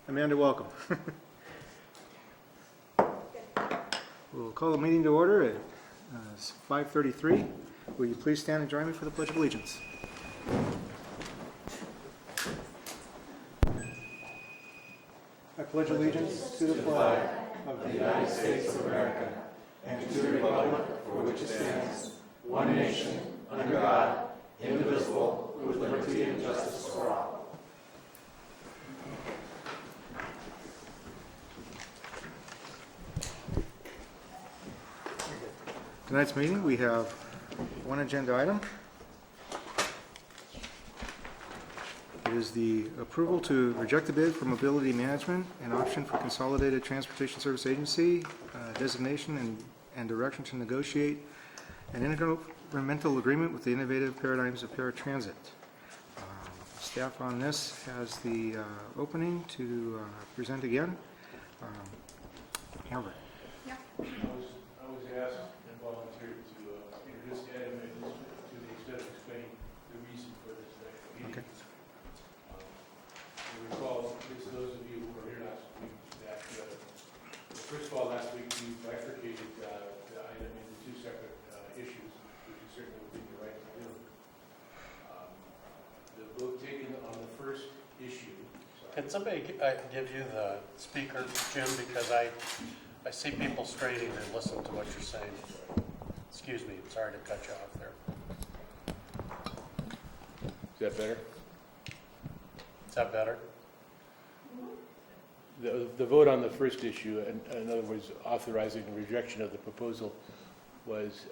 Amanda, welcome. We'll call the meeting to order at 5:33. Will you please stand and join me for the Pledge of Allegiance? I pledge allegiance to the flag of the United States of America and to the republic for which it stands, one nation, under God, indivisible, with liberty and justice for all. Tonight's meeting, we have one agenda item. It is the approval to reject the bid for mobility management and option for Consolidated Transportation Service Agency, designation and direction to negotiate an intergovernmental agreement with the innovative paradigms of paratransit. Staff on this has the opening to present again. Amber. Yeah. I was asked and volunteered to introduce the item to the extent of explaining the reason for this meeting. Okay. You recall, at least those of you who were here last week, that first of all, last week we bifurcated the item into two separate issues, which is certainly within your right to do. The vote taken on the first issue. Can somebody give you the speaker, Jim, because I see people straining and listen to what you're saying. Excuse me, sorry to cut you off there. Is that better? Is that better? The vote on the first issue, in other words, authorizing the rejection of the proposal, was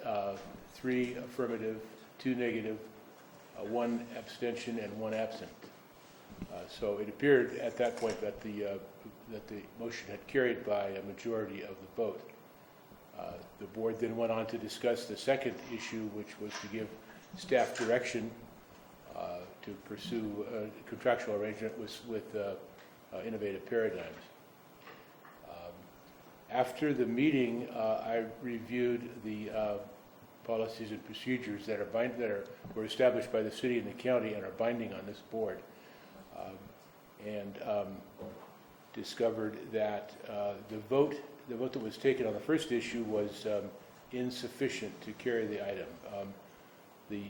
3 affirmative, 2 negative, 1 abstention, and 1 absent. So it appeared at that point that the motion had carried by a majority of the vote. The board then went on to discuss the second issue, which was to give staff direction to pursue a contractual arrangement with innovative paradigms. After the meeting, I reviewed the policies and procedures that were established by the city and the county and are binding on this board, and discovered that the vote that was taken on the first issue was insufficient to carry the item. The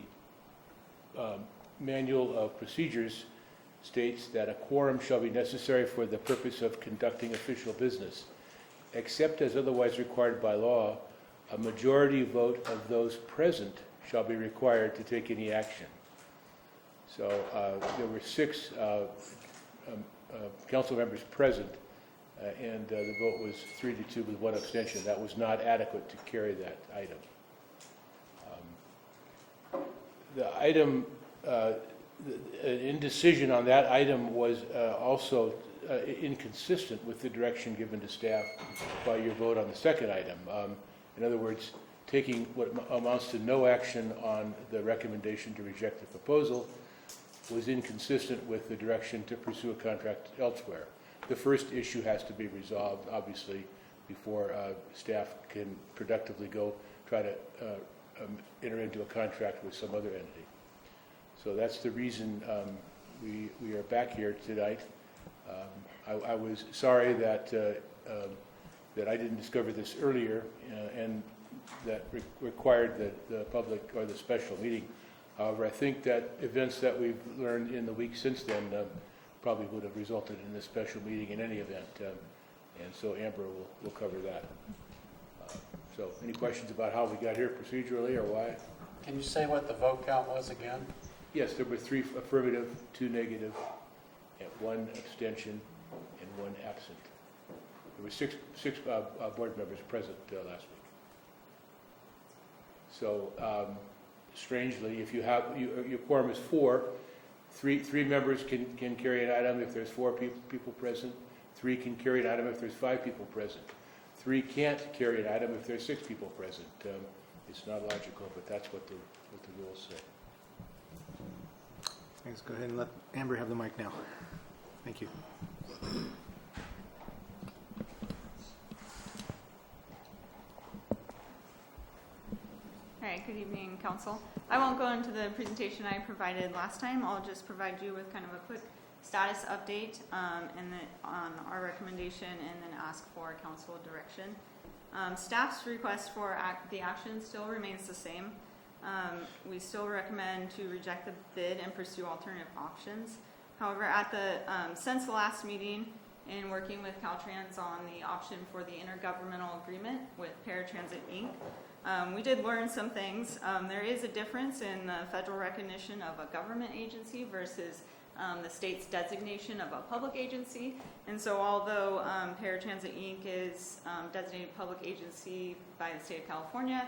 Manual of Procedures states that a quorum shall be necessary for the purpose of conducting official business. Except as otherwise required by law, a majority vote of those present shall be required to take any action. So there were 6 council members present, and the vote was 3-2 with 1 abstention. That was not adequate to carry that item. The item, indecision on that item was also inconsistent with the direction given to staff by your vote on the second item. In other words, taking what amounts to no action on the recommendation to reject the proposal was inconsistent with the direction to pursue a contract elsewhere. The first issue has to be resolved, obviously, before staff can productively go try to enter into a contract with some other entity. So that's the reason we are back here tonight. I was sorry that I didn't discover this earlier, and that required the public or the special meeting. However, I think that events that we've learned in the week since then probably would have resulted in this special meeting in any event, and so Amber will cover that. So any questions about how we got here procedurally or why? Can you say what the vote count was again? Yes, there were 3 affirmative, 2 negative, and 1 abstention, and 1 absent. There were 6 board members present last week. So strangely, if you have your quorum is 4, 3 members can carry an item if there's 4 people present. 3 can carry an item if there's 5 people present. 3 can't carry an item if there's 6 people present. It's not logical, but that's what the rules say. Thanks. Go ahead and let Amber have the mic now. Thank you. All right, good evening, Council. I won't go into the presentation I provided last time. I'll just provide you with kind of a quick status update and on our recommendation, and then ask for council direction. Staff's request for the action still remains the same. We still recommend to reject the bid and pursue alternative options. However, since the last meeting, in working with Caltrans on the option for the intergovernmental agreement with Paratransit Inc., we did learn some things. There is a difference in the federal recognition of a government agency versus the state's designation of a public agency. And so although Paratransit Inc. is designated public agency by the state of California,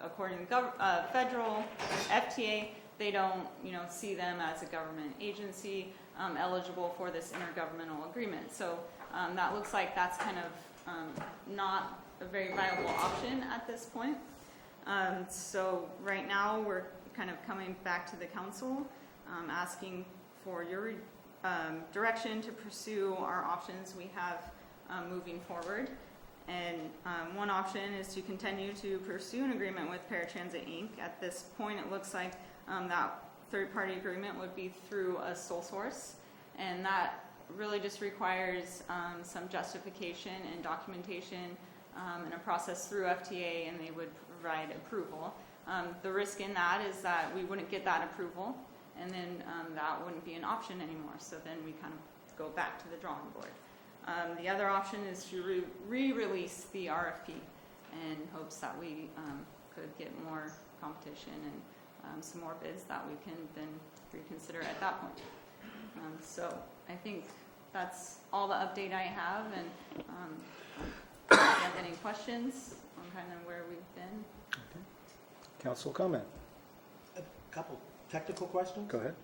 according to federal FTA, they don't see them as a government agency eligible for this intergovernmental agreement. So that looks like that's kind of not a very viable option at this point. So right now we're kind of coming back to the council, asking for your direction to pursue our options we have moving forward. And one option is to continue to pursue an agreement with Paratransit Inc. At this point, it looks like that third-party agreement would be through a sole source, and that really just requires some justification and documentation and a process through FTA, and they would provide approval. The risk in that is that we wouldn't get that approval, and then that wouldn't be an option anymore. So then we kind of go back to the drawing board. The other option is to re-release the RFP in hopes that we could get more competition and some more bids that we can then reconsider at that point. So I think that's all the update I have, and if you have any questions on kind of where we've been. Okay. Council comment. A couple technical questions. Go ahead.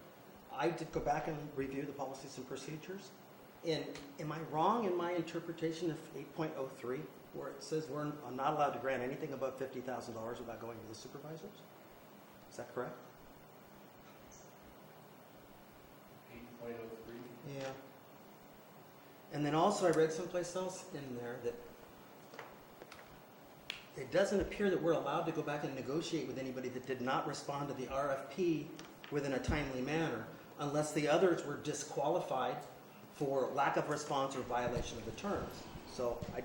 I did go back and review the policies and procedures. And am I wrong in my interpretation of 8.03, where it says we're not allowed to grant anything above $50,000 without going to the supervisors? Is that correct? 8.03. Yeah. And then also I read someplace else in there that it doesn't appear that we're allowed to go back and negotiate with anybody that did not respond to the RFP within a timely manner, unless the others were disqualified for lack of response or violation of the terms. So I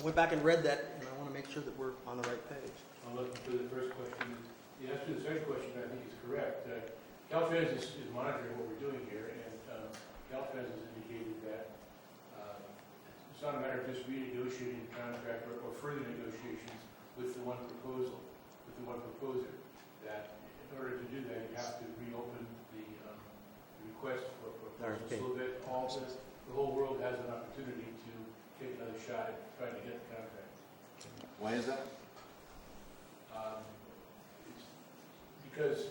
went back and read that, and I want to make sure that we're on the right page. I'm looking for the first question. The answer to the second question, I think, is correct. Caltrans is monitoring what we're doing here, and Caltrans has indicated that it's not a matter of just renegotiating the contract or further negotiations with the one proposer. That in order to do that, you have to reopen the request for proposal so that the whole world has an opportunity to take another shot at trying to get the contract. Why is that? It's because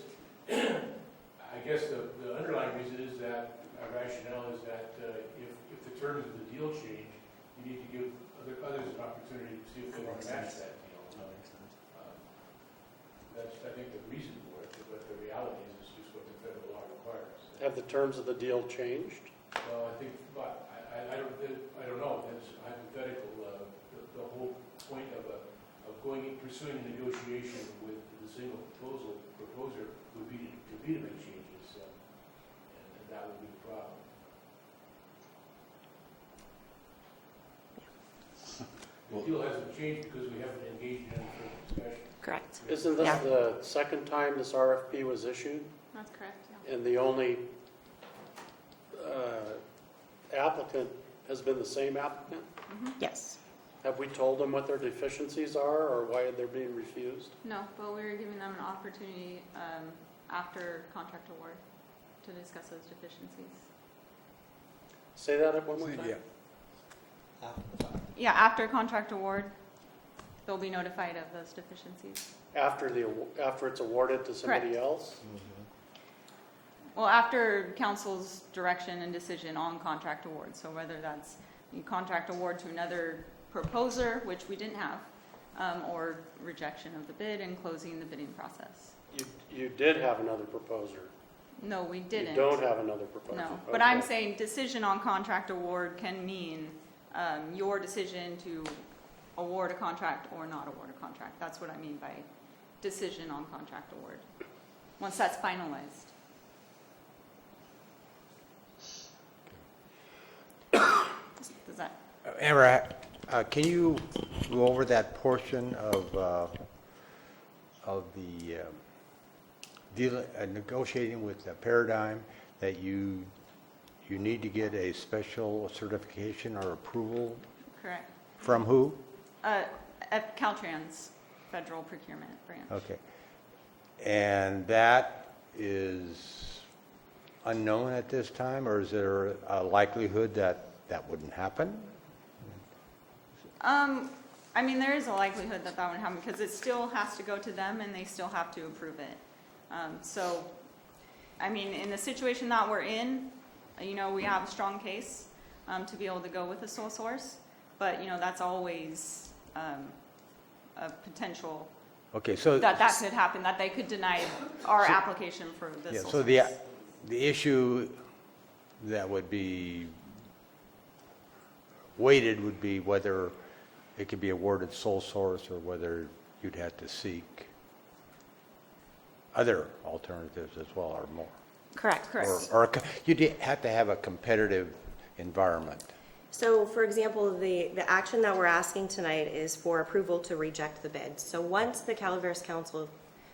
I guess the underlying reason is that our rationale is that if the terms of the deal change, you need to give others an opportunity to see if they want to match that deal. That's, I think, the reason for it, but the reality is it's just what the federal law requires. Have the terms of the deal changed? Well, I think, but I don't know. That's hypothetical. The whole point of pursuing a negotiation with the single proposer would be to make changes, and that would be the problem. The deal hasn't changed because we haven't engaged in any further discussion. Correct. Isn't this Yeah. the second time this RFP was issued? That's correct, yeah. And the only applicant has been the same applicant? Yes. Have we told them what their deficiencies are or why they're being refused? No, but we were giving them an opportunity after contract award to discuss those deficiencies. Say that one more time. After the fact. Yeah, after contract award, they'll be notified of those deficiencies. After it's awarded to somebody Correct. else? Well, after council's direction and decision on contract award, so whether that's contract award to another proposer, which we didn't have, or rejection of the bid and closing the bidding process. You did have another proposer. No, we didn't. You don't have another proposer. No, but Okay. I'm saying decision on contract award can mean your decision to award a contract or not award a contract. That's what I mean by decision on contract award, once that's finalized. Amber, can you go over that portion of the negotiating with the Paradigm, that you need to get a special certification or approval Correct. from who? Caltrans, federal procurement branch. Okay. And that is unknown at this time, or is there a likelihood that that wouldn't happen? I mean, there is a likelihood that that would happen because it still has to go to them and they still have to approve it. So, I mean, in the situation that we're in, you know, we have a strong case to be able to go with a sole source, but, you know, that's always a potential Okay, so. that could happen, that they could deny our application for the Yeah, sole so source. the issue that would be weighted would be whether it could be awarded sole source or whether you'd have to seek other alternatives as well or more. Correct. Or you'd have to have a competitive environment. So, for example, the action that we're asking tonight is for approval to reject the bid. So once the Calaveras Council of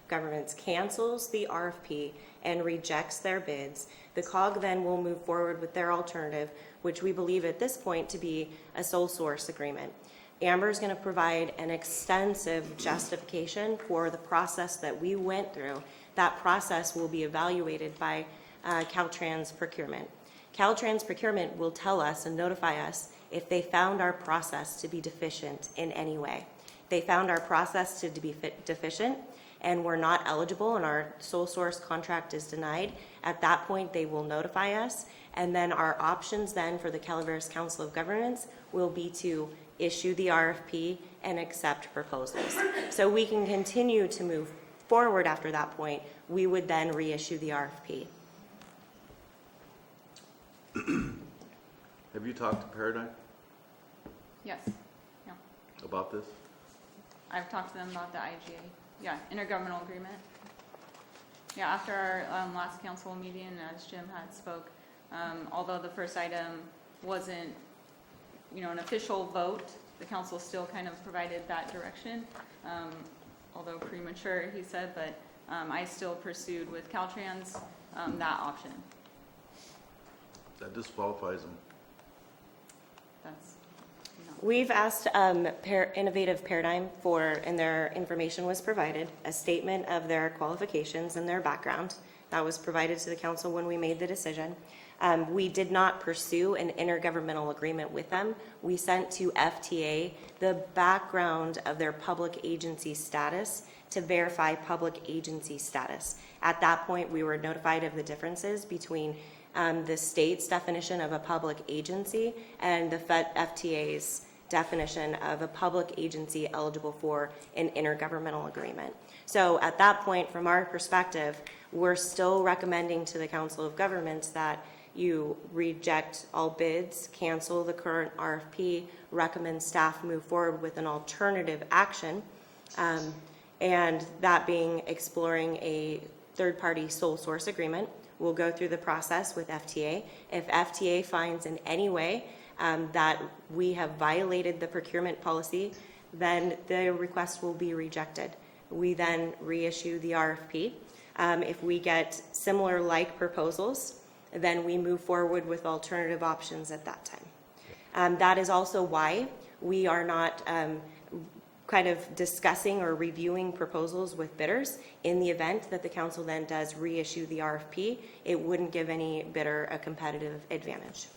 Governments cancels the RFP and rejects their bids, the COG then will move forward with their alternative, which we believe at this point to be a sole source agreement. Amber is going to provide an extensive justification for the process that we went through. That process will be evaluated by Caltrans Procurement. Caltrans Procurement will tell us and notify us if they found our process to be deficient in any way. If they found our process to be deficient and we're not eligible and our sole source contract is denied, at that point they will notify us, and then our options then for the Calaveras Council of Governments will be to issue the RFP and accept proposals. So we can continue to move forward after that point. We would then reissue the RFP. Have you talked to Paradigm Yes, yeah. about this? I've talked to them about the IGA, yeah, intergovernmental agreement. Yeah, after our last council meeting, as Jim had spoke, although the first item wasn't, you know, an official vote, the council still kind of provided that direction, although premature, he said, but I still pursued with Caltrans that option. That disqualifies them. That's, you know. We've asked Innovative Paradigm for, and their information was provided, a statement of their qualifications and their background. That was provided to the council when we made the decision. We did not pursue an intergovernmental agreement with them. We sent to FTA the background of their public agency status to verify public agency status. At that point, we were notified of the differences between the state's definition of a public agency and the FTA's definition of a public agency eligible for an intergovernmental agreement. So at that point, from our perspective, we're still recommending to the Council of Governments that you reject all bids, cancel the current RFP, recommend staff move forward with an alternative action, and that being exploring a third-party sole source agreement. We'll go through the process with FTA. If FTA finds in any way that we have violated the procurement policy, then the request will be rejected. We then reissue the RFP. If we get similar like proposals, then we move forward with alternative options at that time. That is also why we are not kind of discussing or reviewing proposals with bidders. In the event that the council then does reissue the RFP, it wouldn't give any bidder a competitive advantage.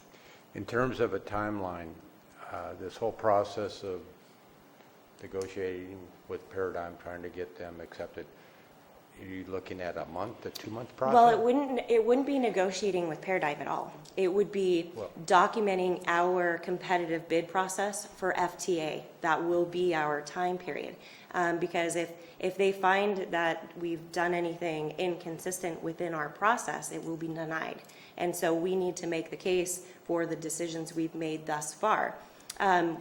In terms of a timeline, this whole process of negotiating with Paradigm, trying to get them accepted, are you looking at a month, a 2-month process? Well, it wouldn't be negotiating with Paradigm at all. It would be documenting our competitive bid process for FTA. That will be our time period. Because if they find that we've done anything inconsistent within our process, it will be denied. And so we need to make the case for the decisions we've made thus far.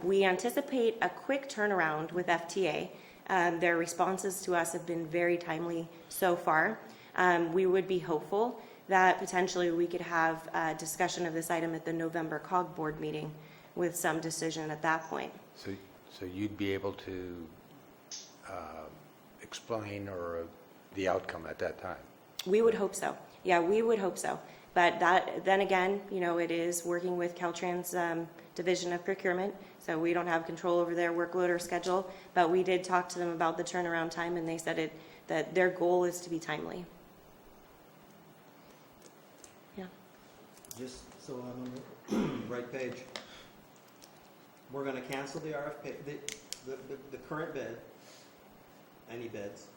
We anticipate a quick turnaround with FTA. Their responses to us have been very timely so far. We would be hopeful that potentially we could have a discussion of this item at the November COG board meeting with some decision at that point. So you'd be able to explain or the outcome at that time? We would hope so. Yeah, we would hope so. But that, then again, it is working with Caltrans Division of Procurement, so we don't have control over their workload or schedule. But we did talk to them about the turnaround time, and they said that their goal is to be timely. Yeah. Just so I'm on the right page. We're gonna cancel the RFP, the current bid, any bids,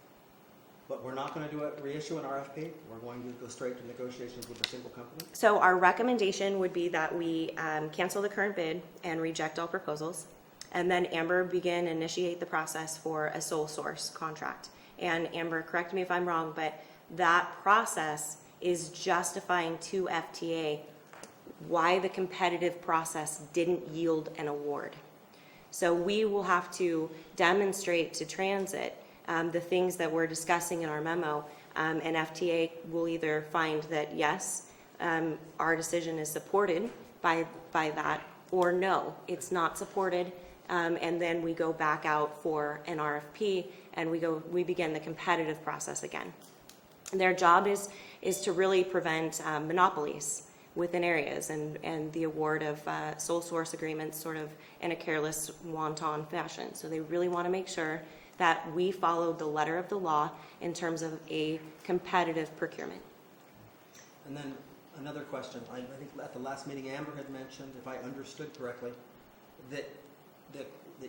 but we're not gonna reissue an RFP. We're going to go straight to negotiations with a single company. So our recommendation would be that we cancel the current bid and reject all proposals, and then Amber initiate the process for a sole source contract. And Amber, correct me if I'm wrong, but that process is justifying to FTA why the competitive process didn't yield an award. So we will have to demonstrate to Transit the things that we're discussing in our memo, and FTA will either find that yes, our decision is supported by that, or no, it's not supported, and then we go back out for an RFP and we begin the competitive process again. Their job is to really prevent monopolies within areas and the award of sole source agreements sort of in a careless, wanton fashion. So they really want to make sure that we follow the letter of the law in terms of a competitive procurement. And then another question. I think at the last meeting, Amber had mentioned, if I understood correctly, that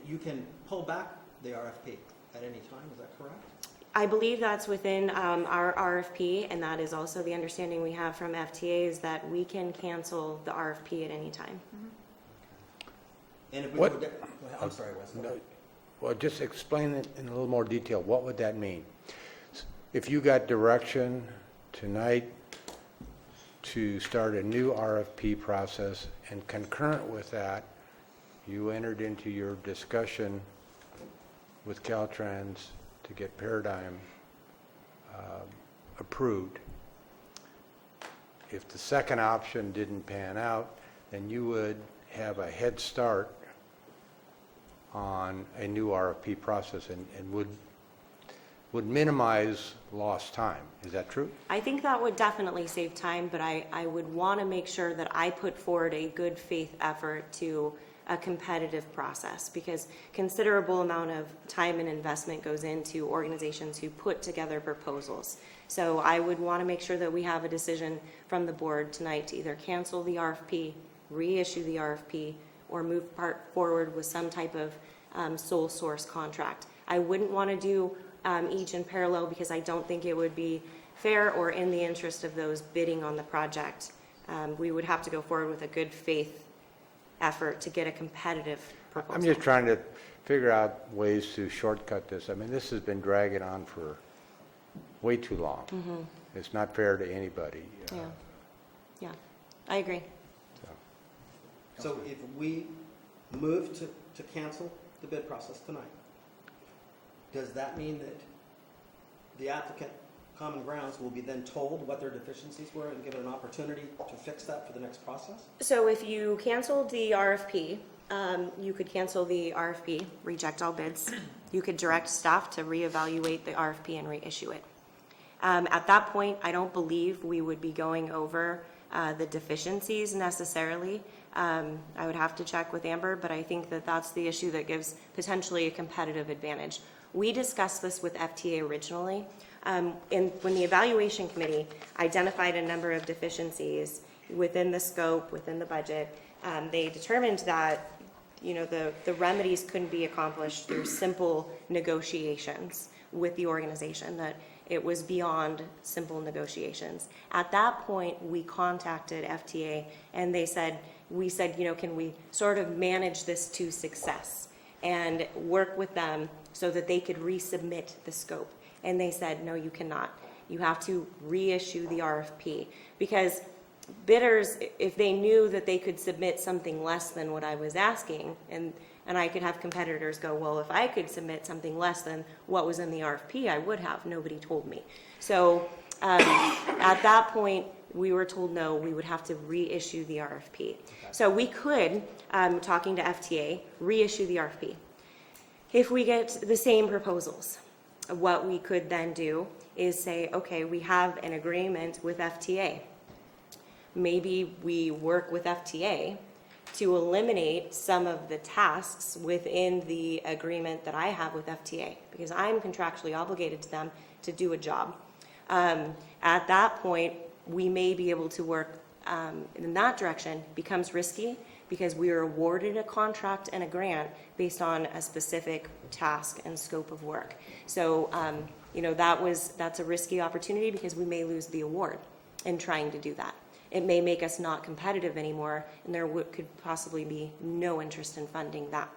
you can pull back the RFP at any time. Is that correct? I believe that's within our RFP, and that is also the understanding we have from FTA is that we can cancel the RFP at any time. And if we What- go I'm sorry, Wes. go ahead. Well, just explain it in a little more detail. What would that mean? If you got direction tonight to start a new RFP process, and concurrent with that, you entered into your discussion with Caltrans to get Paradigm approved. If the second option didn't pan out, then you would have a head start on a new RFP process and would minimize lost time. Is that true? I think that would definitely save time, but I would want to make sure that I put forward a good faith effort to a competitive process, because considerable amount of time and investment goes into organizations who put together proposals. So I would want to make sure that we have a decision from the board tonight to either cancel the RFP, reissue the RFP, or move forward with some type of sole source contract. I wouldn't want to do each in parallel, because I don't think it would be fair or in the interest of those bidding on the project. We would have to go forward with a good faith effort to get a competitive proposal. I'm just trying to figure out ways to shortcut this. I mean, this has been dragging on for way too long. It's not fair to anybody. Yeah, I agree. So if we move to cancel the bid process tonight, does that mean that the applicant, Common Grounds, will be then told what their deficiencies were and given an opportunity to fix that for the next process? So if you canceled the RFP, you could cancel the RFP, reject all bids. You could direct staff to reevaluate the RFP and reissue it. At that point, I don't believe we would be going over the deficiencies necessarily. I would have to check with Amber, but I think that that's the issue that gives potentially a competitive advantage. We discussed this with FTA originally. When the evaluation committee identified a number of deficiencies within the scope, within the budget, they determined that the remedies couldn't be accomplished through simple negotiations with the organization, that it was beyond simple negotiations. At that point, we contacted FTA and we said, can we sort of manage this to success and work with them so that they could resubmit the scope? And they said, no, you cannot. You have to reissue the RFP, because bidders, if they knew that they could submit something less than what I was asking, and I could have competitors go, well, if I could submit something less than what was in the RFP, I would have. Nobody told me. So at that point, we were told no, we would have to reissue the RFP. So we could, talking to FTA, reissue the RFP. If we get the same proposals, what we could then do is say, okay, we have an agreement with FTA. Maybe we work with FTA to eliminate some of the tasks within the agreement that I have with FTA, because I'm contractually obligated to them to do a job. At that point, we may be able to work in that direction. Becomes risky because we are awarded a contract and a grant based on a specific task and scope of work. So, that's a risky opportunity because we may lose the award in trying to do that. It may make us not competitive anymore, and there could possibly be no interest in funding that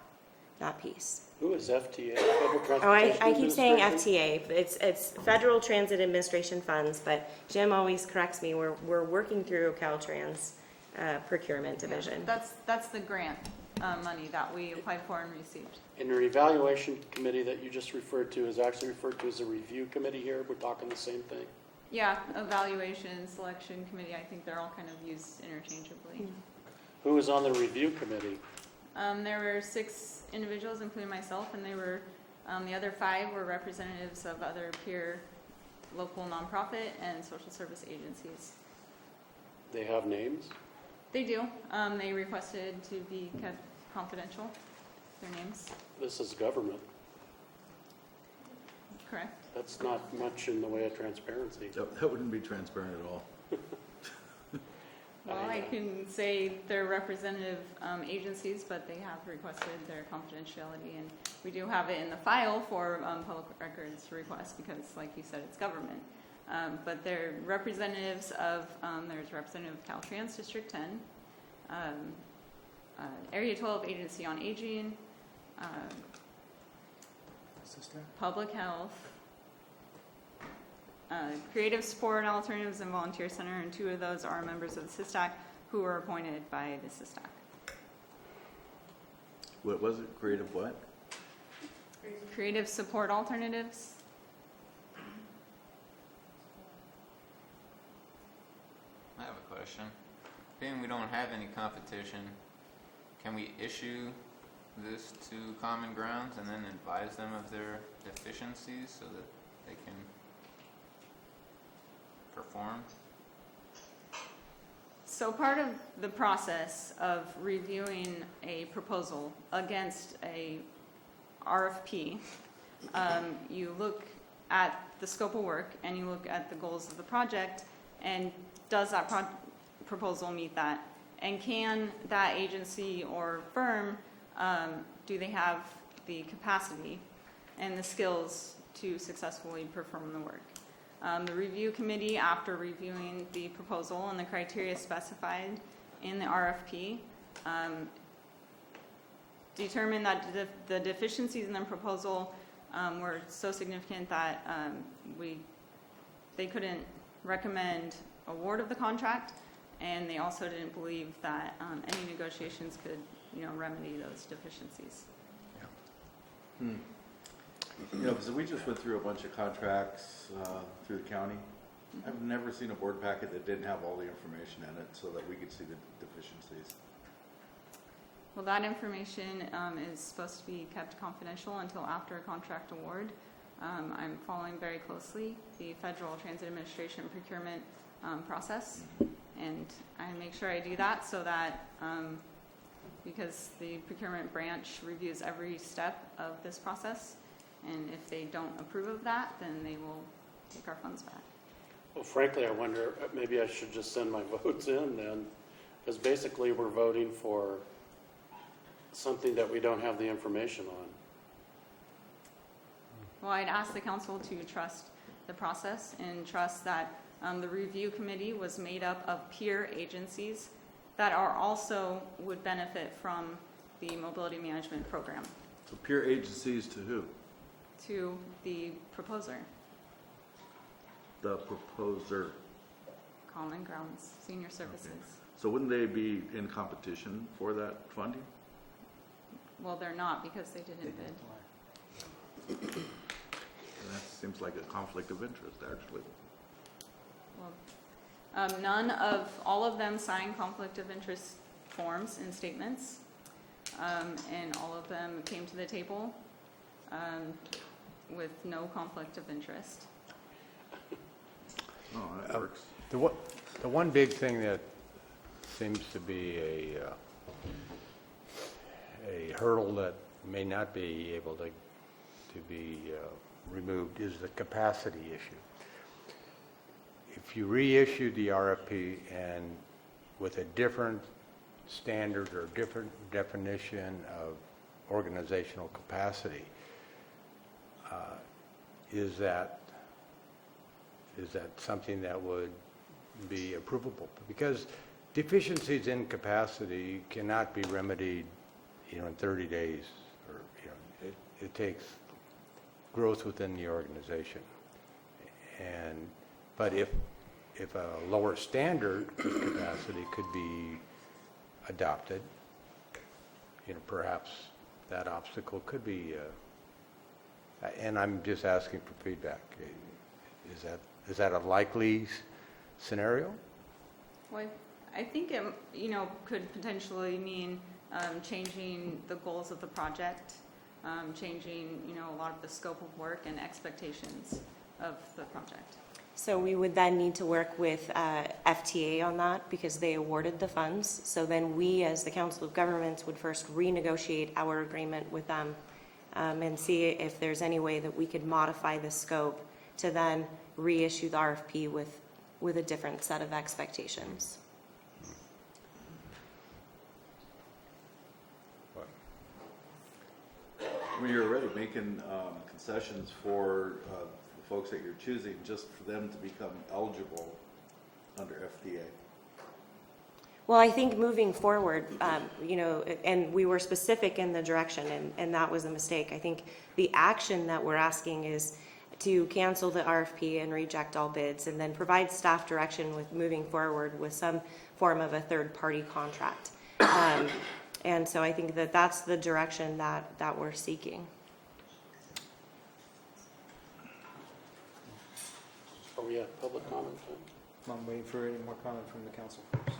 piece. Who is FTA? Federal Oh, I Transportation keep saying Administration? FTA. It's Federal Transit Administration funds, but Jim always corrects me. We're working through Caltrans procurement division. That's the grant money that we applied for and received. And your evaluation committee that you just referred to is actually referred to as a review committee here. We're talking the same thing. Yeah, evaluation, selection committee, I think they're all kind of used interchangeably. Who was on the review committee? There were 6 individuals, including myself, and they were, the other 5 were representatives of other peer local nonprofit and social service agencies. They have names? They do. They requested to be kept confidential, their names, This is government. correct? That's not much in the way of transparency. That wouldn't be transparent at all. Well, I can say they're representative agencies, but they have requested their confidentiality, and we do have it in the file for public records requests because, like you said, it's government. But they're representatives of, there's representative of Caltrans District 10, Area 12 Agency on Aging, Public Health, Creative Support Alternatives and Volunteer Center, and 2 of those are members of the SISTAC who were appointed by the SISTAC. What was it? Creative what? Creative Support Alternatives. I have a question. Being we don't have any competition, can we issue this to Common Grounds and then advise them of their deficiencies so that they can perform? So part of the process of reviewing a proposal against a RFP, you look at the scope of work and you look at the goals of the project, and does that proposal meet that? And can that agency or firm, do they have the capacity and the skills to successfully perform the work? The review committee, after reviewing the proposal and the criteria specified in the RFP, determined that the deficiencies in the proposal were so significant that they couldn't recommend award of the contract, and they also didn't believe that any negotiations could, remedy those deficiencies. Because we just went through a bunch of contracts through the county. I've never seen a board packet that didn't have all the information in it so that we could see the deficiencies. Well, that information is supposed to be kept confidential until after a contract award. I'm following very closely the Federal Transit Administration procurement process, and I make sure I do that so that because the procurement branch reviews every step of this process, and if they don't approve of that, then they will take our funds back. Well, frankly, I wonder, maybe I should just send my votes in then, because basically we're voting for something that we don't have the information on. Well, I'd ask the council to trust the process and trust that the review committee was made up of peer agencies that are also would benefit from the mobility management program. So peer agencies to who? To the proposer, The proposer. Common Grounds Senior Services. Okay. So wouldn't they be in competition for that funding? Well, they're not because they didn't bid. That seems like a conflict of interest, actually. Well, All of them signed conflict of interest forms and statements, and all of them came to the table with no conflict of interest. Oh, that works. The one big thing that seems to be a hurdle that may not be able to be removed is the capacity issue. If you reissue the RFP and with a different standard or different definition of organizational capacity, is that something that would be approvable? Because deficiencies in capacity cannot be remedied, in 30 days, or it takes growth within the organization. But if a lower standard of capacity could be adopted, perhaps that obstacle could be. And I'm just asking for feedback. Is that a likely scenario? Well, I think it, could potentially mean changing the goals of the project, changing, a lot of the scope of work and expectations of the project. So we would then need to work with FTA on that because they awarded the funds. So then we, as the Council of Governments, would first renegotiate our agreement with them and see if there's any way that we could modify the scope to then reissue the RFP with a different set of expectations. When you're already making concessions for the folks that you're choosing, just for them to become eligible under FDA. Well, I think moving forward, and we were specific in the direction, and that was a mistake. I think the action that we're asking is to cancel the RFP and reject all bids, and then provide staff direction with moving forward with some form of a third-party contract. And so I think that that's the direction that we're seeking. Are we at public comment time? I'm waiting for any more comment from the council first.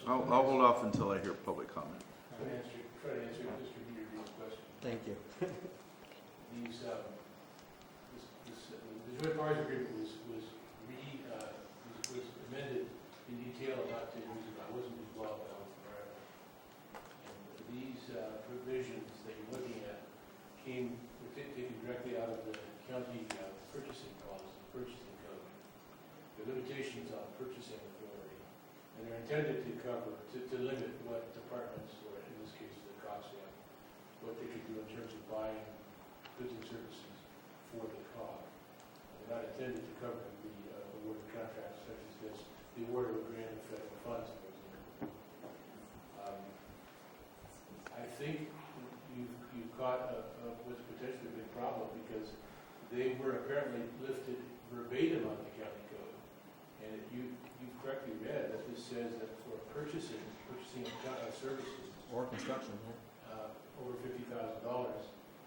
I'll hold off until I hear public comment. Try to answer Mr. Beater's question. Thank you. The joint powers agreement was amended in detail about 10 years ago. I wasn't involved, I was forever. And these provisions that you're looking at were taken directly out of the county purchasing policy, purchasing code. The limitations on purchasing authority, and they're intended to cover, to limit what departments, or in this case the COGS, what they could do in terms of buying goods and services for the COG. They're not intended to cover the award of contracts such as this, the award of a grant of federal funds, for example. I think you've caught what's potentially a big problem, because they were apparently lifted verbatim on the county code. And you've correctly read that this says that for purchasing of services Or construction, over $50,000,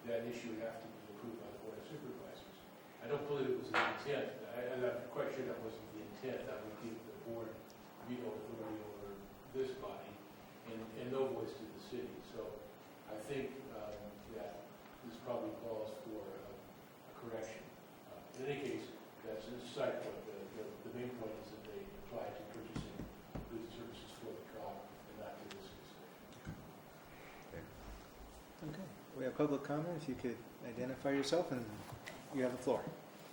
that issue would have to be approved by the Board of Supervisors. I don't believe it was the intent. I'm quite sure that wasn't the intent. That would give the board veto authority over this body and no voice to the city. So I think that this probably calls for a correction. In any case, that's a side point. The main point is that they apply to purchasing goods and services for the COG and not to this specific. Okay. We have public comment. If you could identify yourself, and you have the floor.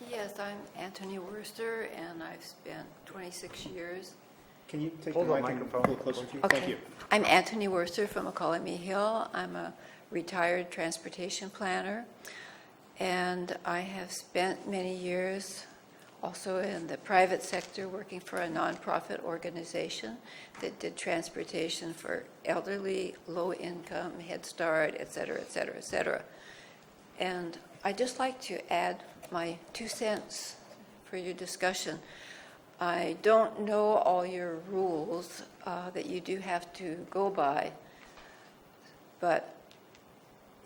Yes, I'm Anthony Worster, and I've spent 26 years. Can you take Hold the the mic and microphone. pull it closer to you? Thank you. I'm Anthony Worster from Macaulay Hill. I'm a retired transportation planner, and I have spent many years also in the private sector working for a nonprofit organization that did transportation for elderly, low income, Head Start, et cetera, et cetera, et cetera. And I'd just like to add my 2 cents for your discussion. I don't know all your rules that you do have to go by, but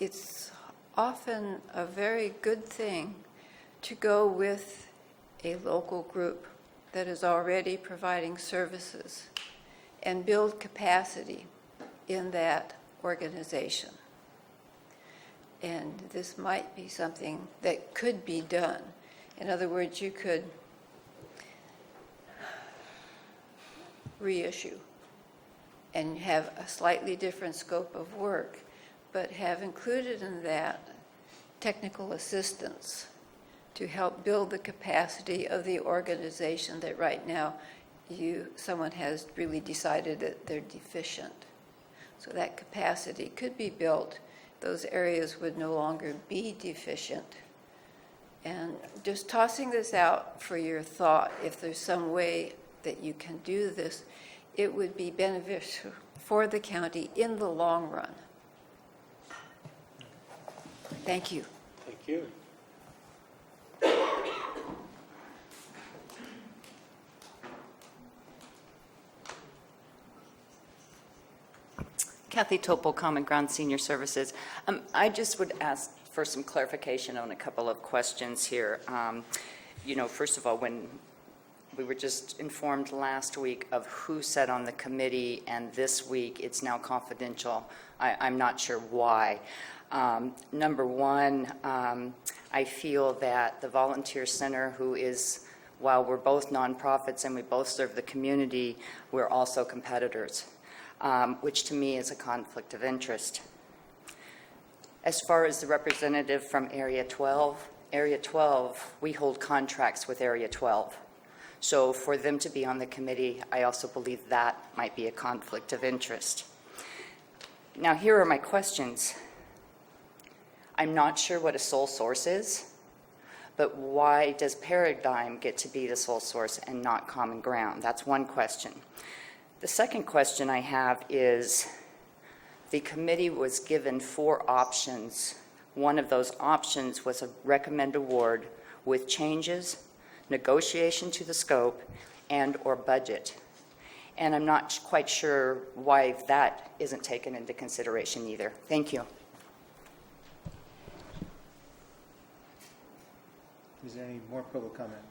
it's often a very good thing to go with a local group that is already providing services and build capacity in that organization. And this might be something that could be done. In other words, you could reissue and have a slightly different scope of work, but have included in that technical assistance to help build the capacity of the organization that right now someone has really decided that they're deficient. So that capacity could be built. Those areas would no longer be deficient. And just tossing this out for your thought, if there's some way that you can do this, it would be beneficial for the county in the long run. Thank you. Thank you. Kathy Topol, Common Ground Senior Services. I just would ask for some clarification on a couple of questions here. First of all, when we were just informed last week of who sat on the committee, and this week it's now confidential. I'm not sure why. Number one, I feel that the Volunteer Center, who is, while we're both nonprofits and we both serve the community, we're also competitors. Which to me is a conflict of interest. As far as the representative from Area 12, we hold contracts with Area 12. So for them to be on the committee, I also believe that might be a conflict of interest. Now, here are my questions. I'm not sure what a sole source is, but why does Paradigm get to be the sole source and not Common Ground? That's one question. The second question I have is, the committee was given 4 options. One of those options was a recommend award with changes, negotiation to the scope, and/or budget. And I'm not quite sure why that isn't taken into consideration either. Thank you. Is there any more public comment?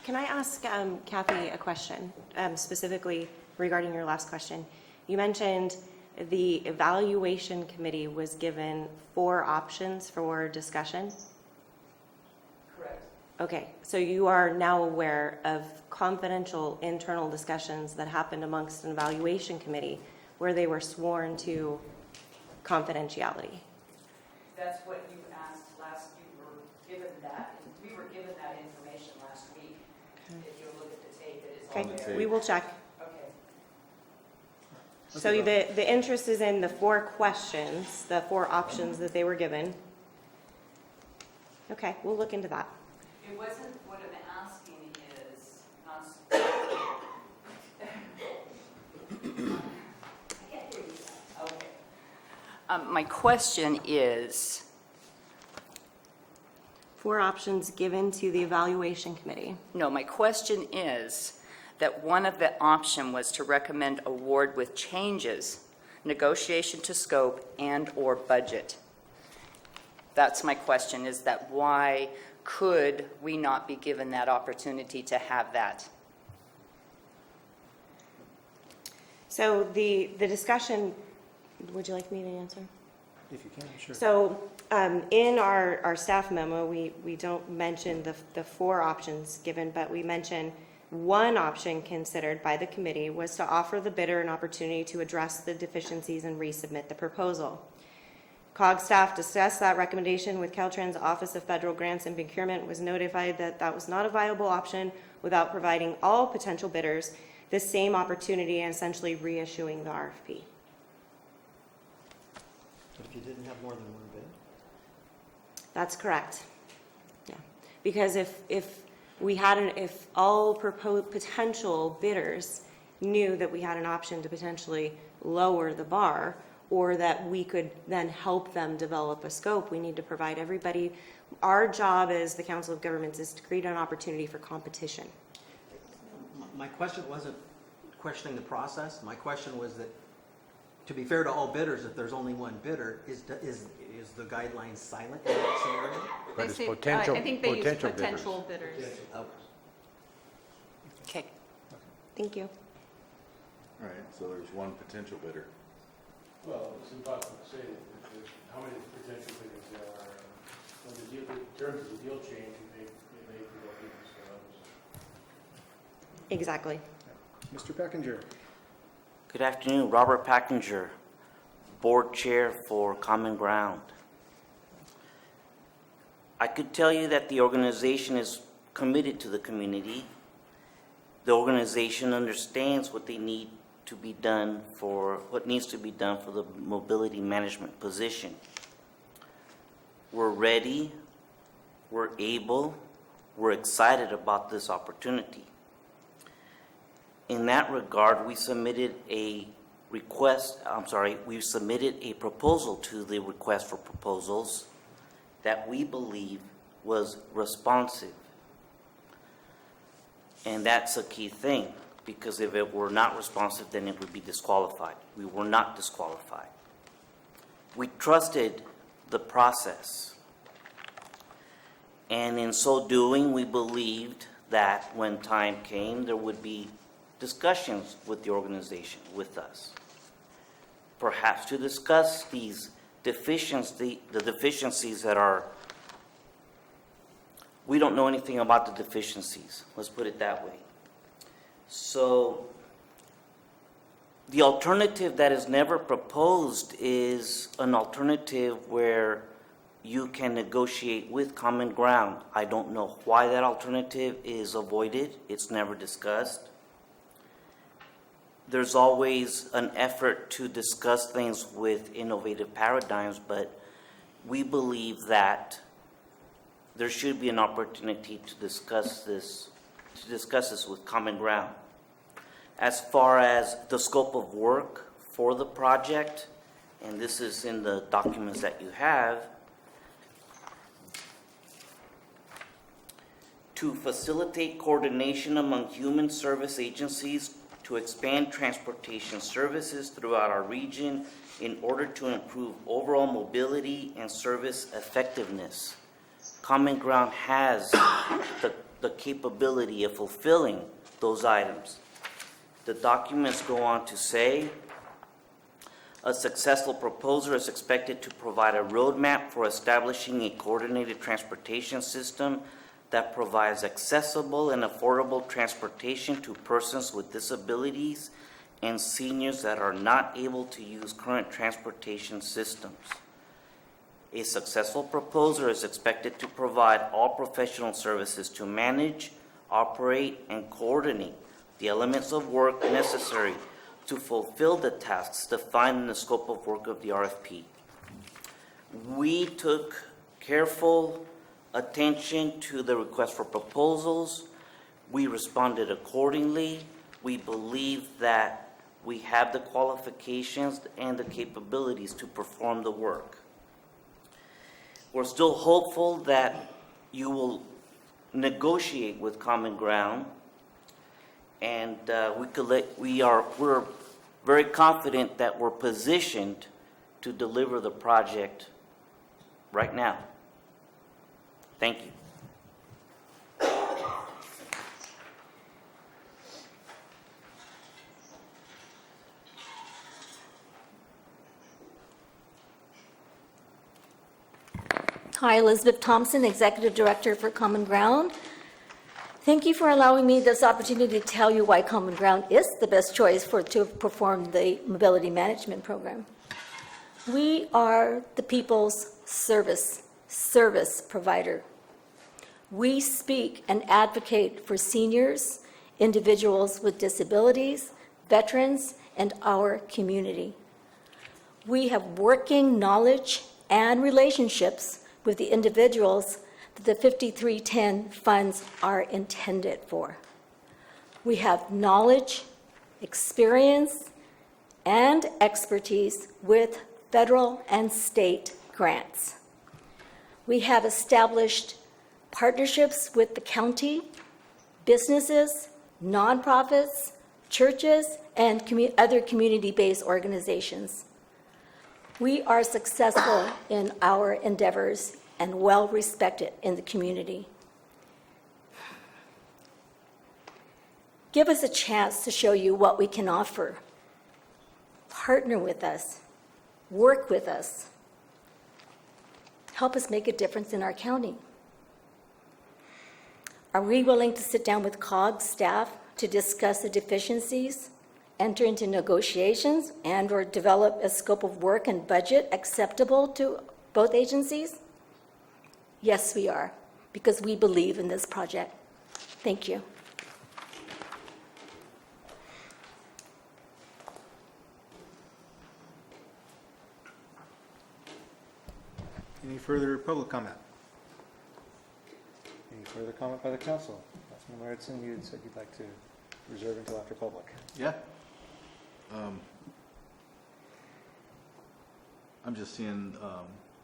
Can I ask Kathy a question, specifically regarding your last question? You mentioned the evaluation committee was given 4 options for discussion? Correct. Okay, so you are now aware of confidential internal discussions that happened amongst an evaluation committee where they were sworn to confidentiality? That's what you asked last, we were given that information last week. If you look at the tape, it is all Okay, there. we will check. Okay. So the interest is in the 4 questions, the 4 options that they were given. Okay, we'll look into that. It wasn't, what I'm asking is, not. I can't hear you. Okay. My question is, 4 options given to the evaluation committee. no, my question is that one of the option was to recommend award with changes, negotiation to scope, and/or budget. That's my question, is that why could we not be given that opportunity to have that? So the discussion, would you like me to answer? If you can, sure. So in our staff memo, we don't mention the 4 options given, but we mention one option considered by the committee was to offer the bidder an opportunity to address the deficiencies and resubmit the proposal. COG staff discussed that recommendation with Caltrans Office of Federal Grants and Procurement, was notified that that was not a viable option without providing all potential bidders the same opportunity and essentially reissuing the RFP. But if you didn't have more than one bid? That's correct. Yeah, because if we had if all potential bidders knew that we had an option to potentially lower the bar, or that we could then help them develop a scope, we need to provide everybody. Our job as the Council of Governments is to create an opportunity for competition. My question wasn't questioning the process. My question was that, to be fair to all bidders, if there's only one bidder, is the guideline silent in that scenario? But it's They say- potential, I think they use potential bidders. potential bidders. Oh, Thank you. All right, so there's one potential bidder. Well, it's impossible to say how many potential bidders there are. When the terms of the deal change, it may result in some others. Exactly. Mr. Peckinger. Good afternoon, Robert Packinger, Board Chair for Common Ground. I could tell you that the organization is committed to the community. The organization understands what they need to be done for, what needs to be done for the mobility management position. We're ready, we're able, we're excited about this opportunity. In that regard, we submitted a proposal to the request for proposals that we believe was responsive. And that's a key thing, because if it were not responsive, then it would be disqualified. We were not disqualified. We trusted the process. And in so doing, we believed that when time came, there would be discussions with the organization, with us, perhaps to discuss these the deficiencies that are, we don't know anything about the deficiencies, let's put it that way. So the alternative that is never proposed is an alternative where you can negotiate with common ground. I don't know why that alternative is avoided, it's never discussed. There's always an effort to discuss things with innovative paradigms, but we believe that there should be an opportunity to discuss this with common ground. As far as the scope of work for the project, and this is in the documents that you have, to facilitate coordination among human service agencies to expand transportation services throughout our region in order to improve overall mobility and service effectiveness. Common Ground has the capability of fulfilling those items. The documents go on to say, a successful proposer is expected to provide a roadmap for establishing a coordinated transportation system that provides accessible and affordable transportation to persons with disabilities and seniors that are not able to use current transportation systems. A successful proposer is expected to provide all professional services to manage, operate, and coordinate the elements of work necessary to fulfill the tasks defined in the scope of work of the RFP. We took careful attention to the request for proposals. We responded accordingly. We believe that we have the qualifications and the capabilities to perform the work. We're still hopeful that you will negotiate with common ground, and we're very confident that we're positioned to deliver the project right now. Thank you. Hi, Elizabeth Thompson, Executive Director for Common Ground. Thank you for allowing me this opportunity to tell you why Common Ground is the best choice to perform the mobility management program. We are the people's service provider. We speak and advocate for seniors, individuals with disabilities, veterans, and our community. We have working knowledge and relationships with the individuals that the 5310 funds are intended for. We have knowledge, experience, and expertise with federal and state grants. We have established partnerships with the county, businesses, nonprofits, churches, and other community-based organizations. We are successful in our endeavors and well-respected in the community. Give us a chance to show you what we can offer. Partner with us. Work with us. Help us make a difference in our county. Are we willing to sit down with COG staff to discuss the deficiencies, enter into negotiations, and/or develop a scope of work and budget acceptable to both agencies? Yes, we are, because we believe in this project. Thank you. Any further public comment? Any further comment by the council? Councilman Lauritsen, you said you'd like to reserve until after public. Yeah. I'm just seeing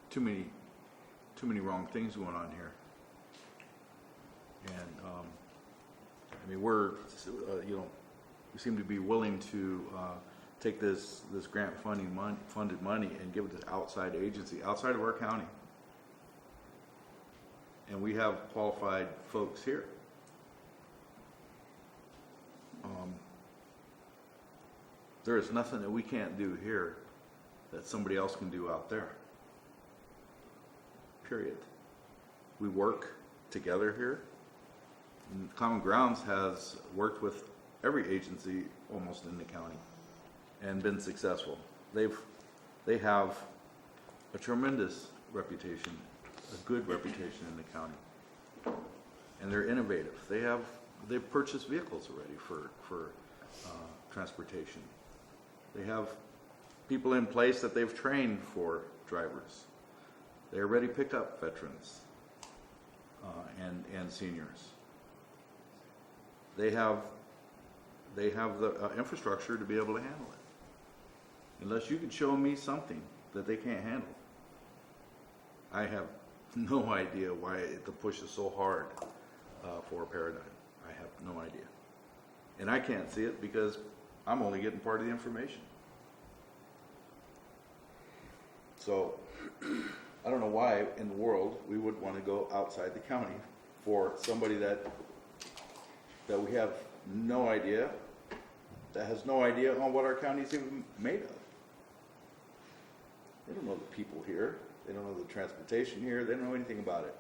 too many wrong things going on here. And I mean, we're we seem to be willing to take this grant funded money and give it to outside agency outside of our county. And we have qualified folks here. There is nothing that we can't do here that somebody else can do out there. Period. We work together here. And Common Grounds has worked with every agency almost in the county and been successful. They have a tremendous reputation, a good reputation in the county, and they're innovative. They've purchased vehicles already for transportation. They have people in place that they've trained for drivers. They already pick up veterans and seniors. They have the infrastructure to be able to handle it. Unless you can show me something that they can't handle, I have no idea why the push is so hard for a paradigm. I have no idea. And I can't see it because I'm only getting part of the information. So I don't know why in the world we would want to go outside the county for somebody that we have no idea, that has no idea on what our county is even made of. They don't know the people here. They don't know the transportation here. They don't know anything about it.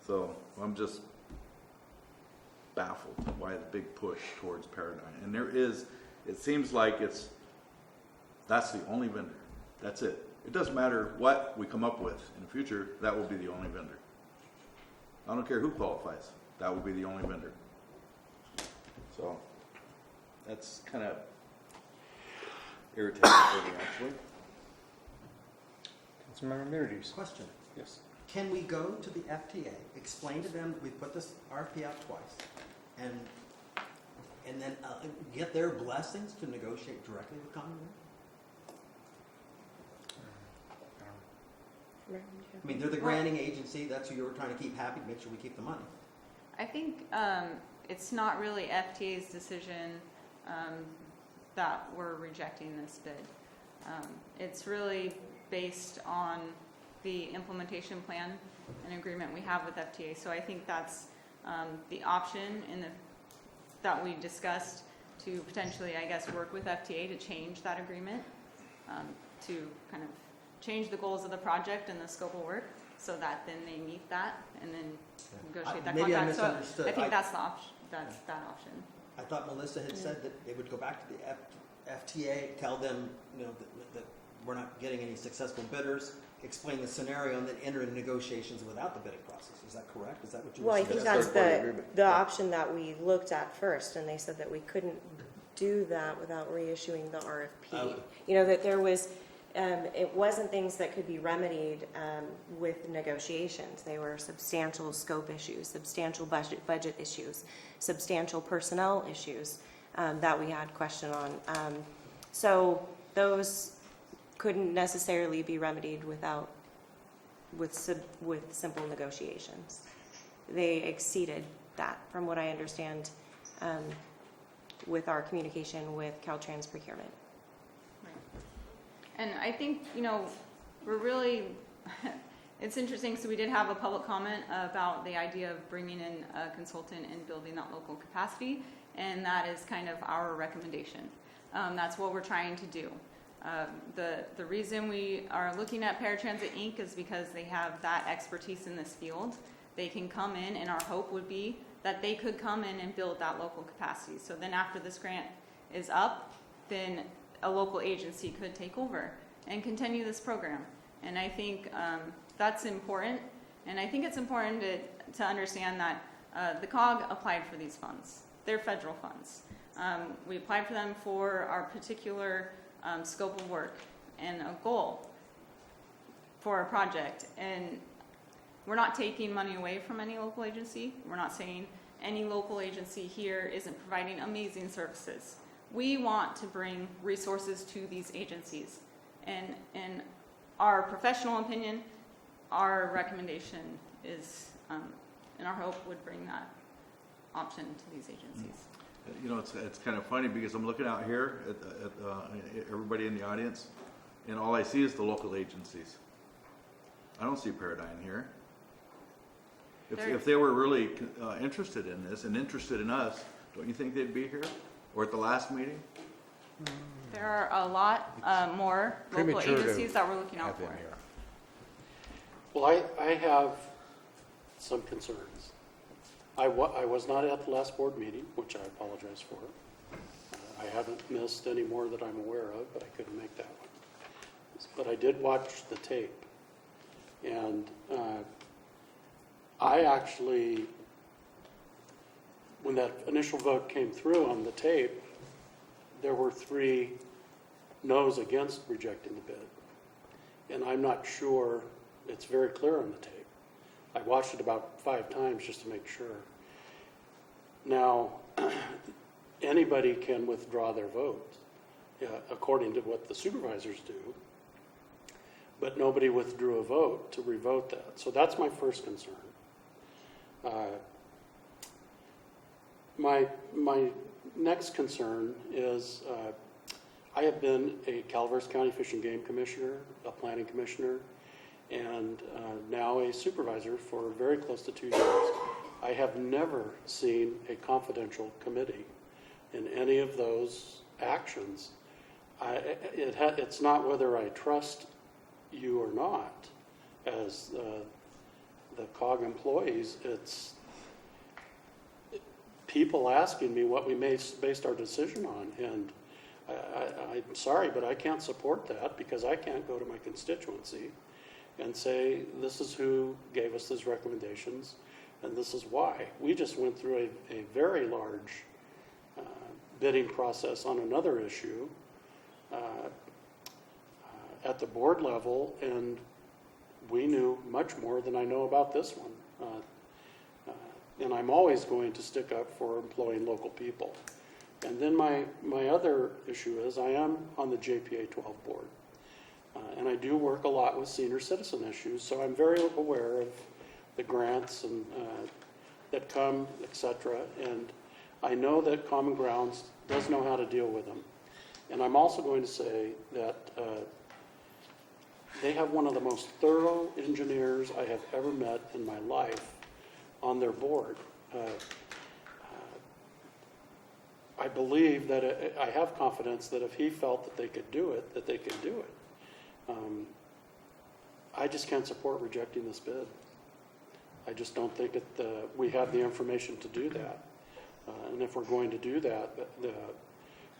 So I'm just baffled why the big push towards Paradigm. And it seems like that's the only vendor. That's it. It doesn't matter what we come up with in the future, that will be the only vendor. I don't care who qualifies, that will be the only vendor. So that's kind of irritating for me, actually. Councilmember Mirides. Question. Yes. Can we go to the FTA, explain to them that we put this RFP out twice, and then get their blessings to negotiate directly with Common Ground? I mean, they're the granting agency. That's who you were trying to keep happy, to make sure we keep the money. I think it's not really FTA's decision that we're rejecting this bid. It's really based on the implementation plan and agreement we have with FTA. So I think that's the option that we discussed to potentially, I guess, work with FTA to change that agreement, to kind of change the goals of the project and the scope of work so that then they meet that and then negotiate that Maybe I contract. misunderstood. So I think that's the option. That's that option. I thought Melissa had said that they would go back to the FTA, tell them, that we're not getting any successful bidders, explain the scenario, and then enter into negotiations without the bidding process. Is that correct? Is that what you were Well, I saying? think that's the option that we looked at first, and they said that we couldn't do that without reissuing the RFP. Okay. You know, that there was, it wasn't things that could be remedied with negotiations. They were substantial scope issues, substantial budget issues, substantial personnel issues that we had question on. So those couldn't necessarily be remedied with simple negotiations. They exceeded that, from what I understand, with our communication with Caltrans procurement. And I think, we're really, It's interesting, so we did have a public comment about the idea of bringing in a consultant and building that local capacity, and that is kind of our recommendation. That's what we're trying to do. The reason we are looking at Paratransit Inc. is because they have that expertise in this field. They can come in, and our hope would be that they could come in and build that local capacity. So then after this grant is up, then a local agency could take over and continue this program. And I think that's important. And I think it's important to understand that the COG applied for these funds. They're federal funds. We applied for them for our particular scope of work and a goal for a project. And we're not taking money away from any local agency. We're not saying any local agency here isn't providing amazing services. We want to bring resources to these agencies. And in our professional opinion, our recommendation is, and our hope would bring that option to these agencies. You know, it's kind of funny because I'm looking out here at everybody in the audience, and all I see is the local agencies. I don't see Paradigm here. If they were really interested in this and interested in us, don't you think they'd be here? Or at the last meeting? There are a lot more local agencies that we're looking out for. Well, I have some concerns. I was not at the last board meeting, which I apologize for. I haven't missed any more that I'm aware of, but I couldn't make that one. But I did watch the tape. And I actually, when that initial vote came through on the tape, there were 3 no's against rejecting the bid. And I'm not sure it's very clear on the tape. I watched it about 5 times just to make sure. Now, anybody can withdraw their vote, according to what the supervisors do, but nobody withdrew a vote to revote that. So that's my first concern. My next concern is I have been a Calaveras County Fish and Game Commissioner, a planning commissioner, and now a supervisor for very close to 2 years. I have never seen a confidential committee in any of those actions. It's not whether I trust you or not as the COG employees. It's people asking me what we based our decision on, and I'm sorry, but I can't support that because I can't go to my constituency and say, this is who gave us these recommendations, and this is why. We just went through a very large bidding process on another issue at the board level, and we knew much more than I know about this one. And I'm always going to stick up for employing local people. And then my other issue is I am on the JPA 12 board. And I do work a lot with senior citizen issues, so I'm very aware of the grants and that come, etc. And I know that Common Grounds does know how to deal with them. And I'm also going to say that they have one of the most thorough engineers I have ever met in my life on their board. I believe that I have confidence that if he felt that they could do it, that they could do it. I just can't support rejecting this bid. I just don't think we have the information to do that. And if we're going to do that,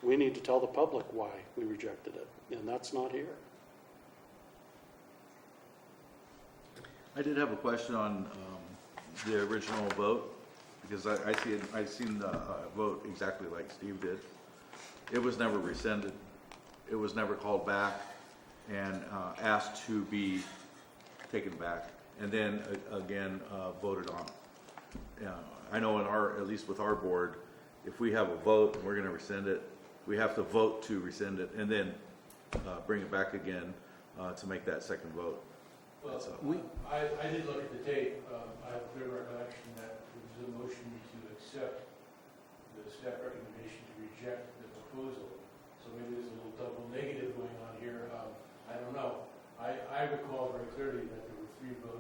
we need to tell the public why we rejected it, and that's not here. I did have a question on the original vote, because I've seen the vote exactly like Steve did. It was never rescinded. It was never called back and asked to be taken back, and then again voted on. I know at least with our board, if we have a vote and we're going to rescind it, we have to vote to rescind it and then bring it back again to make that second vote. Well, I did look at the tape. I have a clear recollection that there was a motion to accept the staff recommendation to reject the proposal. So maybe there's a little double negative going on here. I don't know. I recall very clearly that there were 3 votes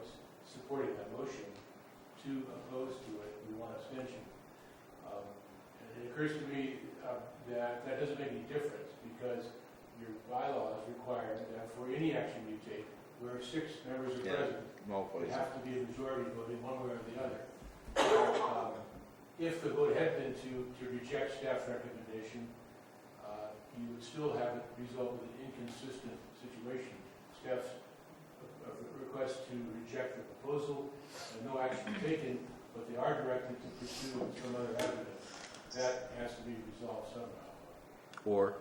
too opposed to it. We want extension. And it occurs to me that that doesn't make any difference because your bylaws require that for any action you take, where 6 members are present, it has to be a majority vote in one way or the other. If the vote had been to reject staff's recommendation, you would still have it result in an inconsistent situation. Staff's request to reject the proposal, and no action taken, but they are directed to pursue some other avenue. That has to be resolved somehow. Or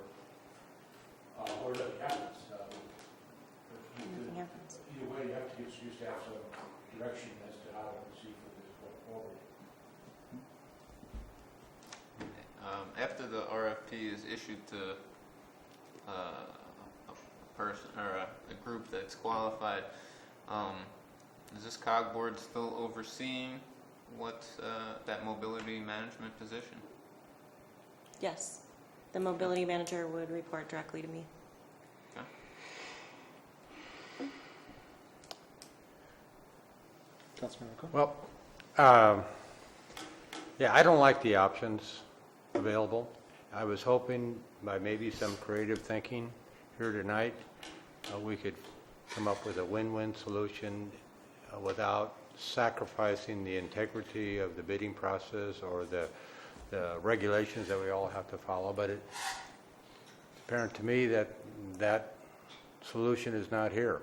nothing happens. Nothing happens. Either way, you have to give your staff some direction as to how to proceed from this point forward. After the RFP is issued to a person or a group that's qualified, is this COG board still overseeing that mobility management position? Yes. The mobility manager would report directly to me. Councilman McCall? Well, yeah, I don't like the options available. I was hoping by maybe some creative thinking here tonight, we could come up with a win-win solution without sacrificing the integrity of the bidding process or the regulations that we all have to follow. But it's apparent to me that that solution is not here.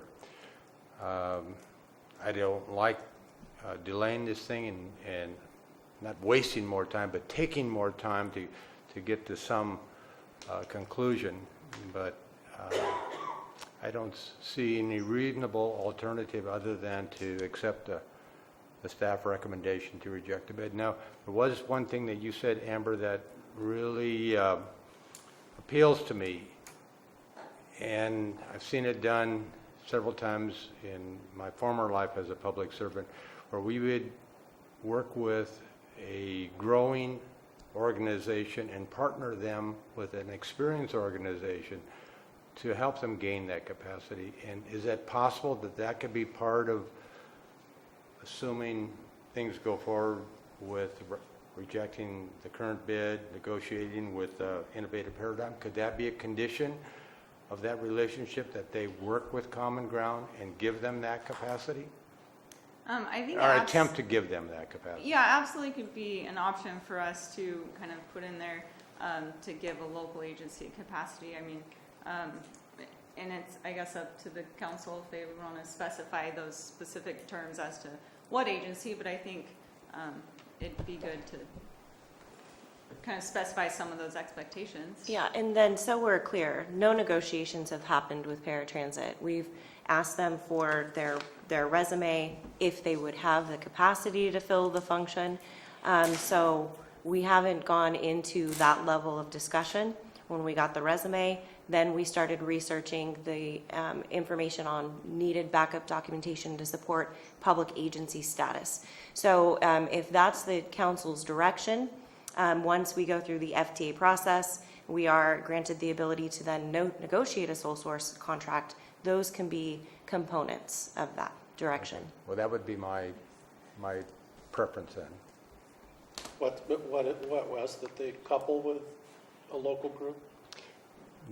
I don't like delaying this thing and not wasting more time, but taking more time to get to some conclusion. But I don't see any reasonable alternative other than to accept the staff recommendation to reject the bid. Now, there was one thing that you said, Amber, that really appeals to me, and I've seen it done several times in my former life as a public servant, where we would work with a growing organization and partner them with an experienced organization to help them gain that capacity. And is that possible that that could be part of, assuming things go forward with rejecting the current bid, negotiating with Innovative Paradigm? Could that be a condition of that relationship, that they work with Common Ground and give them that capacity? I think Or attempt to give them that capacity? Yeah, absolutely could be an option for us to kind of put in there to give a local agency capacity. I mean, and it's, I guess, up to the council if they want to specify those specific terms as to what agency, but I think it'd be good to kind of specify some of those expectations. Yeah, and then so we're clear, no negotiations have happened with Paratransit. We've asked them for their resume, if they would have the capacity to fill the function. So we haven't gone into that level of discussion. When we got the resume, then we started researching the information on needed backup documentation to support public agency status. So if that's the council's direction, once we go through the FTA process, we are granted the ability to then negotiate a sole source contract. Those can be components of that direction. Okay. Well, that would be my preference then. What, Wes, that they couple with a local group?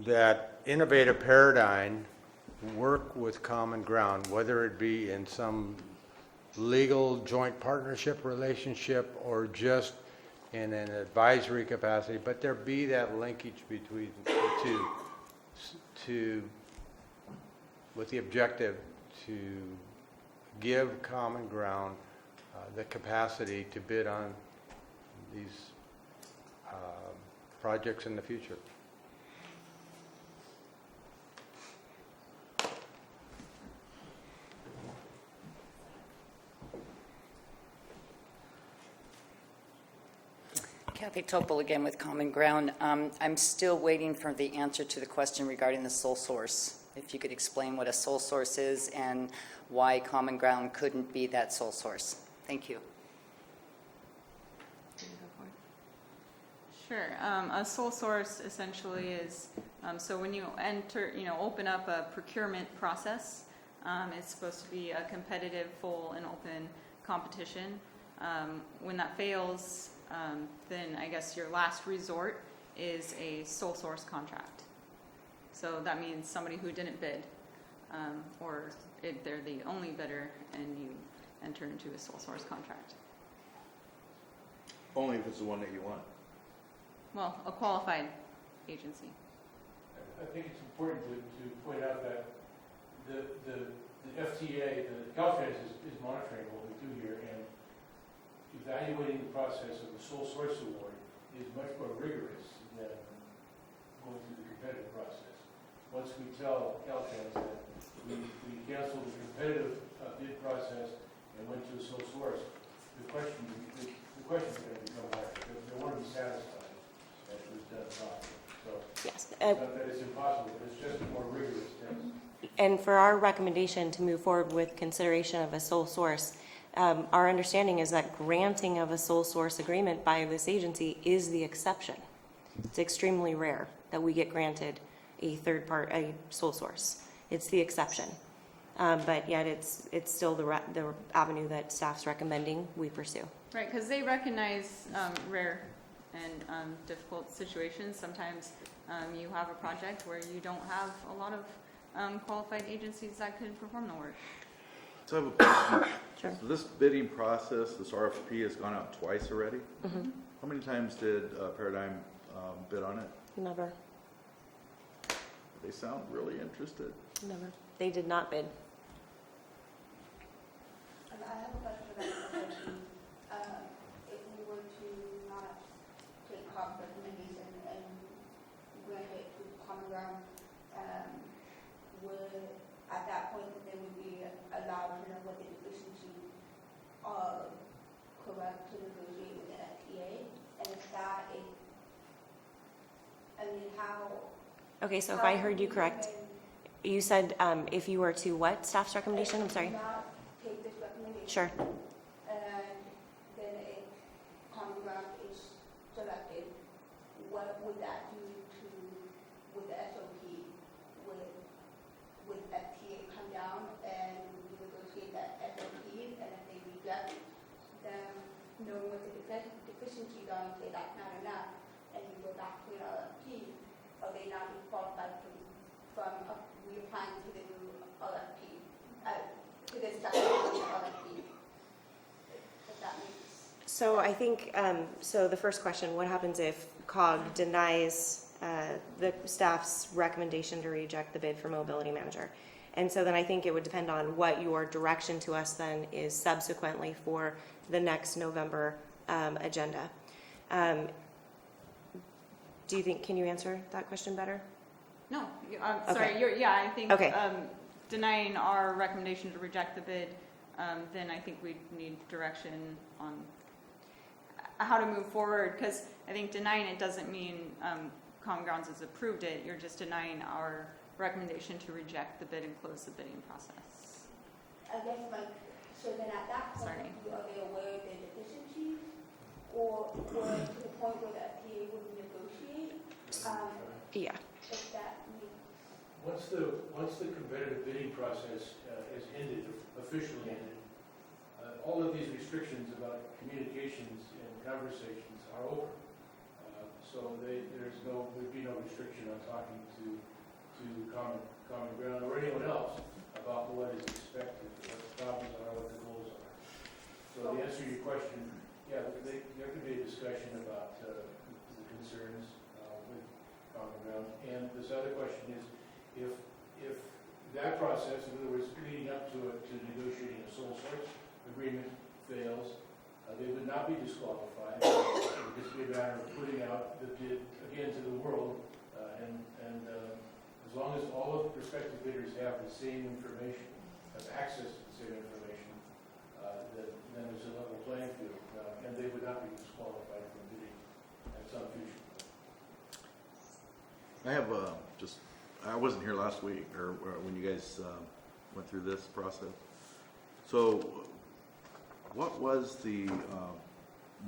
That Innovative Paradigm work with Common Ground, whether it be in some legal joint partnership relationship or just in an advisory capacity, but there be that linkage between the two with the objective to give Common Ground the capacity to bid on these projects in the future. Kathy Topol again with Common Ground. I'm still waiting for the answer to the question regarding the sole source. If you could explain what a sole source is and why Common Ground couldn't be that sole source. Thank you. Sure. A sole source essentially is, so when you open up a procurement process, it's supposed to be a competitive, full, and open competition. When that fails, then I guess your last resort is a sole source contract. So that means somebody who didn't bid, or they're the only bidder, and you enter into a sole source contract. Only if it's the one that you want. Well, a qualified agency. I think it's important to point out that the FTA, the Caltrans is monitoring what we do here, and evaluating the process of the sole source award is much more rigorous than going through the competitive process. Once we tell Caltrans that we canceled the competitive bid process and went to a sole source, the questions are going to become higher. They want to be satisfied that it was done properly. So, Yes. not that it's impossible, but it's just a more rigorous test. And for our recommendation to move forward with consideration of a sole source, our understanding is that granting of a sole source agreement by this agency is the exception. It's extremely rare that we get granted a sole source. It's the exception. But yet it's still the avenue that staff's recommending we pursue. Right, because they recognize rare and difficult situations. Sometimes you have a project where you don't have a lot of qualified agencies that could perform the work. So I have a question. Sure. So this bidding process, this RFP has gone out twice already? Mm-hmm. How many times did Paradigm bid on it? Never. They sound really interested. Never. They did not bid. I have a question about the question. If we were to not take COG's recommendation and grant it to Common Ground, would, at that point, they would be allowed to know what the deficiencies are correct to negotiate with the FTA? And is that how? Okay, so if I heard you correct, you said if you were to what? Staff's recommendation? I'm sorry. Not take this recommendation. Sure. And then if Common Ground is selected, what would that do to, with the SOP, with FTA come down and we negotiate that SOP, and if they reject them, knowing what the deficiencies are and say that's not enough, and you go back to an RFP, are they not qualified from reapplying to the new RFP, to this second RFP? If that makes. So I think, so the first question, what happens if COG denies the staff's recommendation to reject the bid for mobility manager? And so then I think it would depend on what your direction to us then is subsequently for the next November agenda. Do you think, can you answer that question better? No, I'm sorry. Okay. I think Okay. Denying our recommendation to reject the bid, then I think we need direction on how to move forward. Because I think denying it doesn't mean Common Grounds has approved it. You're just denying our recommendation to reject the bid and close the bidding process. I guess so then at that point, Sorry. are they aware of the deficiencies? Or to the point where the FTA would negotiate? Yeah. If that makes. Once the competitive bidding process is ended, officially ended, all of these restrictions about communications and conversations are over. So there'd be no restriction on talking to Common Ground or anyone else about what is expected, what the problems are, what the goals are. So to answer your question, yeah, there could be a discussion about the concerns with Common Ground. And this other question is, if that process, in other words, leading up to negotiating a sole source agreement fails, they would not be disqualified. It would just be a matter of putting out the bid again to the world, and as long as all of the prospective bidders have the same information, have access to the same information, then there's a level playing field, and they would not be disqualified from bidding at some future. I have I wasn't here last week, or when you guys went through this process. So what was the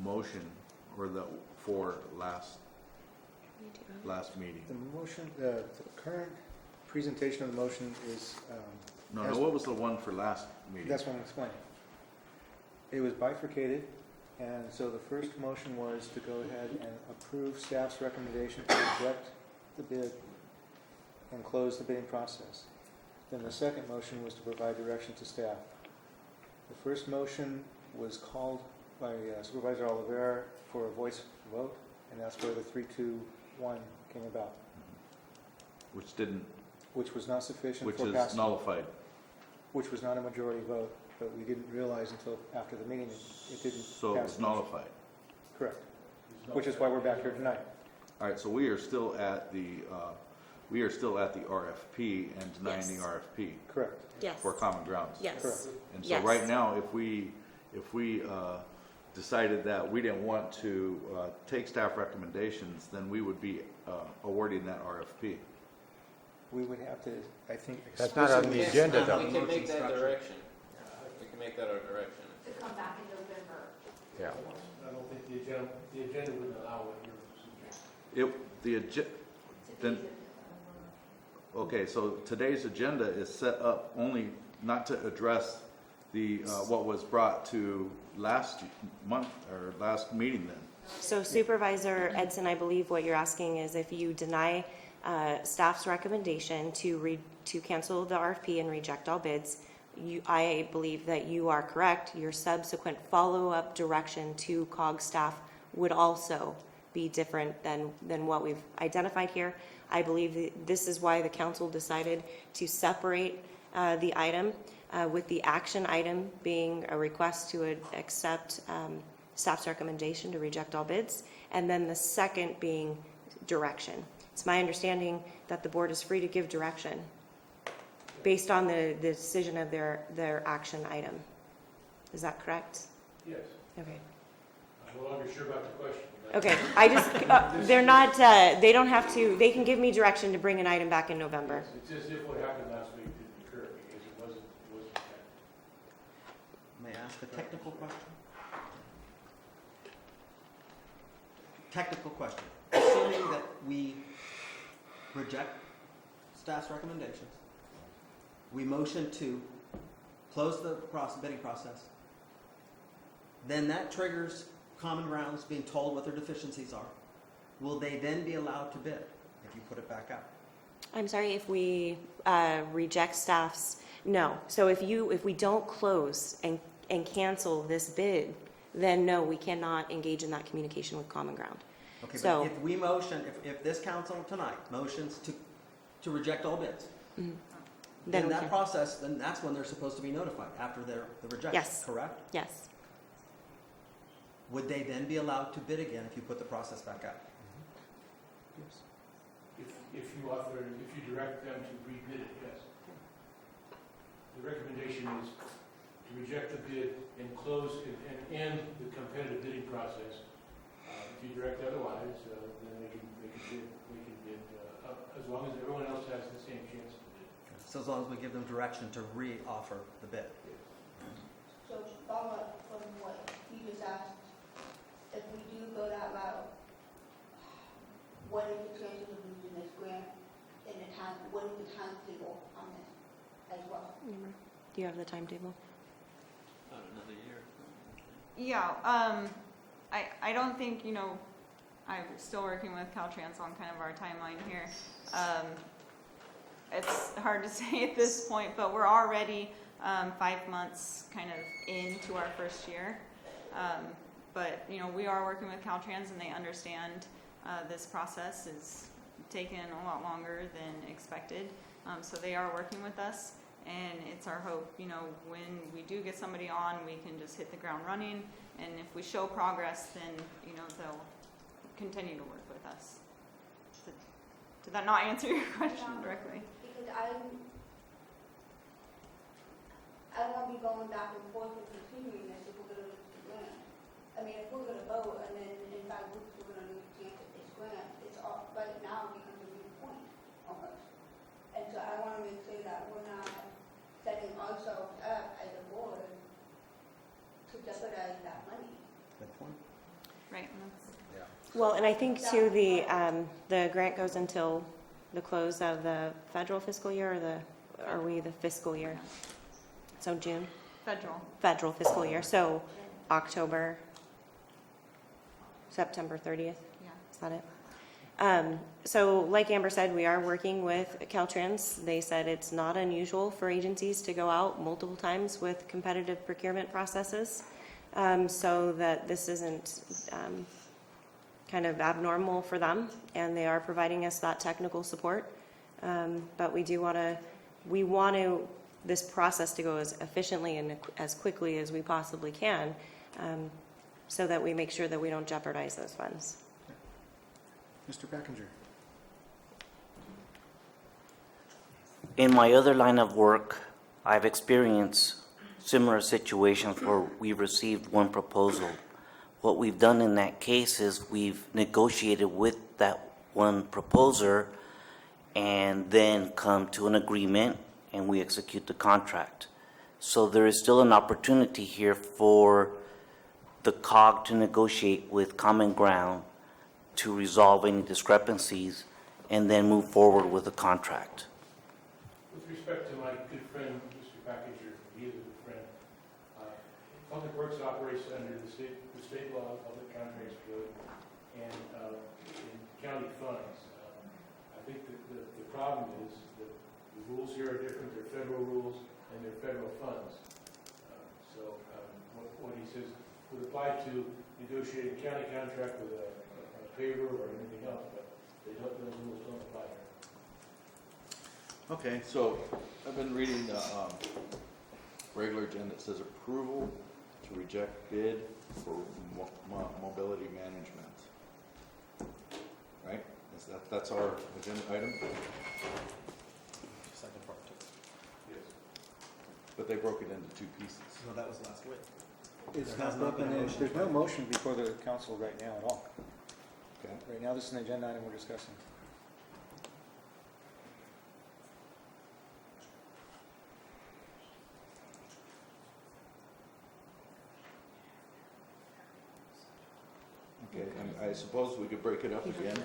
motion for last meeting? The motion, the current presentation of the motion is. No, what was the one for last meeting? That's what I'm explaining. It was bifurcated, and so the first motion was to go ahead and approve staff's recommendation to reject the bid and close the bidding process. Then the second motion was to provide direction to staff. The first motion was called by Supervisor Calaveras for a voice vote, and that's where the 3-2-1 came about, which was not sufficient which for is passage, nullified. which was not a majority vote, but we didn't realize until after the meeting it didn't So it pass. was nullified. Correct. Which is why we're back here tonight. All right, so we are still at the RFP and denying Yes. the RFP Correct. Yes. for Common Grounds. Yes. Correct. And so Yes. right now, if we decided that we didn't want to take staff recommendations, then we would be awarding that RFP. We would have to, I think. That's not on the agenda, We though. can make that direction. We can make that our direction. To come back in November. Yeah. I don't think the agenda wouldn't allow what you're suggesting. Okay, so today's agenda is set up only not to address the, what was brought to last month, or last meeting then. So Supervisor Edson, I believe what you're asking is if you deny staff's recommendation to cancel the RFP and reject all bids, I believe that you are correct. Your subsequent follow-up direction to COG staff would also be different than what we've identified here. I believe this is why the council decided to separate the item, with the action item being a request to accept staff's recommendation to reject all bids, and then the second being direction. It's my understanding that the board is free to give direction based on the decision of their action item. Is that correct? Yes. Okay. I'm no longer sure about the question. Okay, I just, they're not, they don't have to, they can give me direction to bring an item back in November. It's as if what happened last week didn't occur because it wasn't May I ask a technical question? Technical question. Assuming that we reject staff's recommendations, we motion to close the bidding process, then that triggers Common Grounds being told what their deficiencies are. Will they then be allowed to bid if you put it back out? I'm sorry, if we reject staff's, no. So if we don't close and cancel this bid, then no, we cannot engage in that communication with Common Ground. Okay, So- but if we motion, if this council tonight motions to reject all bids, Then then we that can, process, then that's when they're supposed to be notified, after the rejection, Yes. correct? yes. Would they then be allowed to bid again if you put the process back out? if you direct them to rebid it, yes. The recommendation is to reject the bid and close and end the competitive bidding process. If you direct otherwise, then they can bid as long as everyone else has the same chance to bid. So as long as we give them direction to re-offer the bid. So follow up from what you just asked, if we do go that route, what is the chances of losing this grant in the time, what is the timetable on this as well? Do you have the timetable? Another year. Yeah, I don't think, I'm still working with Caltrans on kind of our timeline here. It's hard to say at this point, but we're already 5 months kind of into our first year. But, we are working with Caltrans and they understand this process is taking a lot longer than expected. So they are working with us. And it's our hope, when we do get somebody on, we can just hit the ground running. And if we show progress, then, they'll continue to work with us. Did that not answer your question directly? Because I won't be going back and forth and continuing this if we're gonna lose the grant. I mean, if we're gonna vote and then in 5 weeks we're gonna lose the chance at this grant, it's all, right now becomes a moot point almost. And so I wanna make sure that we're not setting ourselves up as a board to jeopardize that money. Good point. Right. And that's, Well, and I think too, the grant goes until the close of the federal fiscal year, or are we the fiscal year? So June? federal. Federal fiscal year. So October, September 30th. Yeah. Is that it? So like Amber said, we are working with Caltrans. They said it's not unusual for agencies to go out multiple times with competitive procurement processes, so that this isn't kind of abnormal for them, and they are providing us that technical support. But we want this process to go as efficiently and as quickly as we possibly can, so that we make sure that we don't jeopardize those funds. Mr. Packinger. In my other line of work, I've experienced similar situations where we received one proposal. What we've done in that case is we've negotiated with that one proposer and then come to an agreement and we execute the contract. So there is still an opportunity here for the COG to negotiate with Common Ground to resolve any discrepancies and then move forward with the contract. With respect to my good friend, Mr. Packinger, he is a good friend. Public Works operates under the state law, Public Contracts Code, and in county funds. I think that the problem is that the rules here are different. They're federal rules and they're federal funds. So what he says would apply to negotiating a county contract with a paver or anything else, but those rules don't apply here. Okay, so I've been reading the regular agenda. It says approval to reject bid for mobility management. Right? That's our agenda item? Second part. Yes. But they broke it into two pieces. No, that was last week. It's There has not not been broken a in, motion. there's no motion before the council right now at all. Okay. Right now, this is an agenda item we're discussing. Okay, and I suppose we could break it up again,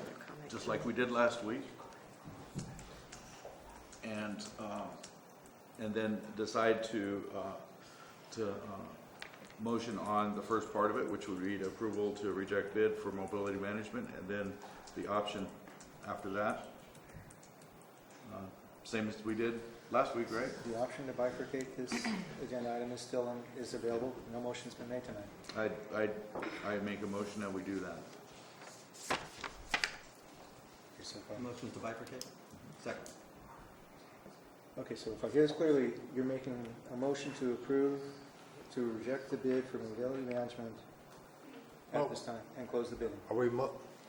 just like we did last week. And then decide to motion on the first part of it, which would read approval to reject bid for mobility management, and then the option after that. Same as we did last week, right? The option to bifurcate this agenda item is still is available. No motion's been made tonight. I make a motion that we do that. Okay, so if I- Motion to bifurcate? Second. Okay, so if I hear this clearly, you're making a motion to approve, to reject the bid for mobility management at this time and close the bidding. Are we,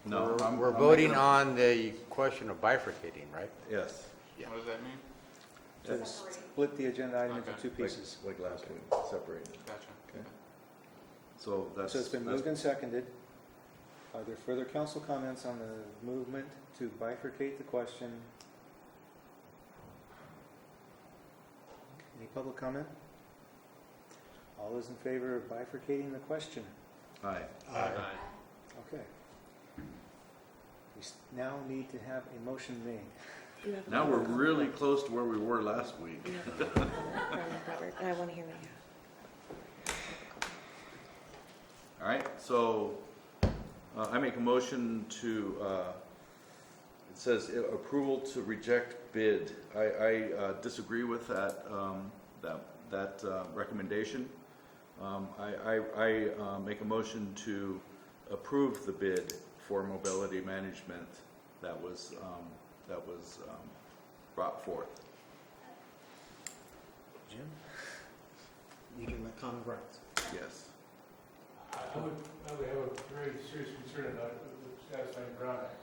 No, we're I'm voting making a- on the question of bifurcating, right? Yes, What does that mean? To split the agenda item into Okay. two pieces. like last week, separated. Gotcha. Okay. So that's. So it's been that's- moved and seconded. Are there further council comments on the movement to bifurcate the question? Any public comment? All those in favor of bifurcating the question? Aye. Okay. We now need to have a motion made. You have Now we're really close to where we were last week. Robert, and I want to hear what you have. All right, so I make a motion to, it says approval to reject bid. I disagree with that, that recommendation. I make a motion to approve the bid for mobility management that was brought forth. Jim? You can let Common Grounds. Yes. I would have a very serious concern about satisfying Brown Act.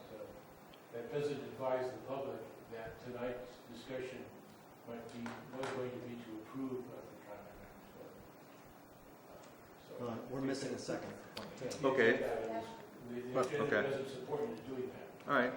That doesn't advise the public that tonight's discussion was going to be to approve of the contract. We're missing a second. Okay. The agenda Okay. doesn't support you doing that. All right.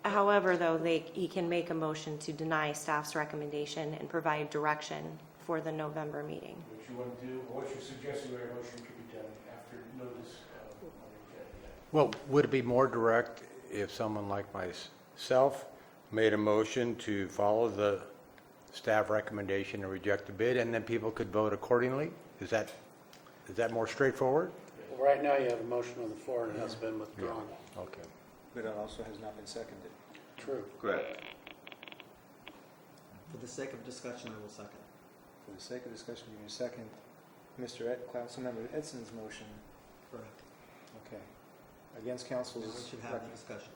However, though, he can make a motion to deny staff's recommendation and provide direction for the November meeting. What you want to do, or what you're suggesting where a motion could be done after notice on the agenda. Well, would it be more direct if someone like myself made a motion to follow the staff recommendation and reject the bid, and then people could vote accordingly? Is that Is that more straightforward? Well, right now you have a motion on the floor and it has been withdrawn. Okay. But it also has not been seconded. True. Correct. For the sake of discussion, I will second. For the sake of discussion, you're going to second Councilmember Edson's motion. Correct. Okay. Against Now council's. we should have the discussion.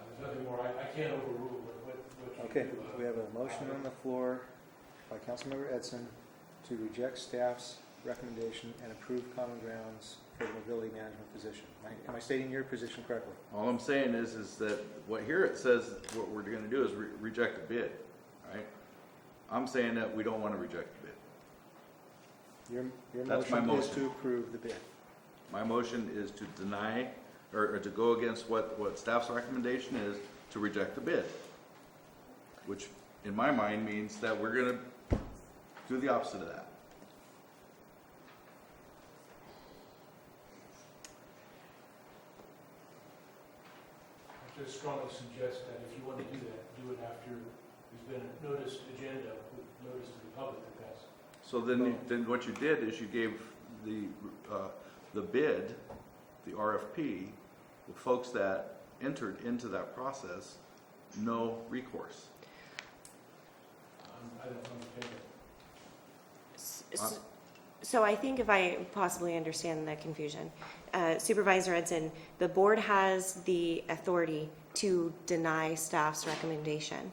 There's nothing more, I can't overrule what you Okay, do. we have a motion on the floor by Councilmember Edson to reject staff's recommendation and approve Common Grounds for the mobility management position. Am I stating your position correctly? All I'm saying is that what here it says, what we're gonna do is reject the bid, right? I'm saying that we don't wanna reject the bid. Your That's my motion is motion. to approve the bid. My motion is to deny, or to go against what staff's recommendation is, to reject the bid. Which, in my mind, means that we're gonna do the opposite of that. I just strongly suggest that if you want to do that, do it after there's been a noticed agenda with notice to the public that that's. So then what you did is you gave the bid, the RFP, the folks that entered into that process, no recourse. I don't understand it. So I think if I possibly understand the confusion, Supervisor Edson, the board has the authority to deny staff's recommendation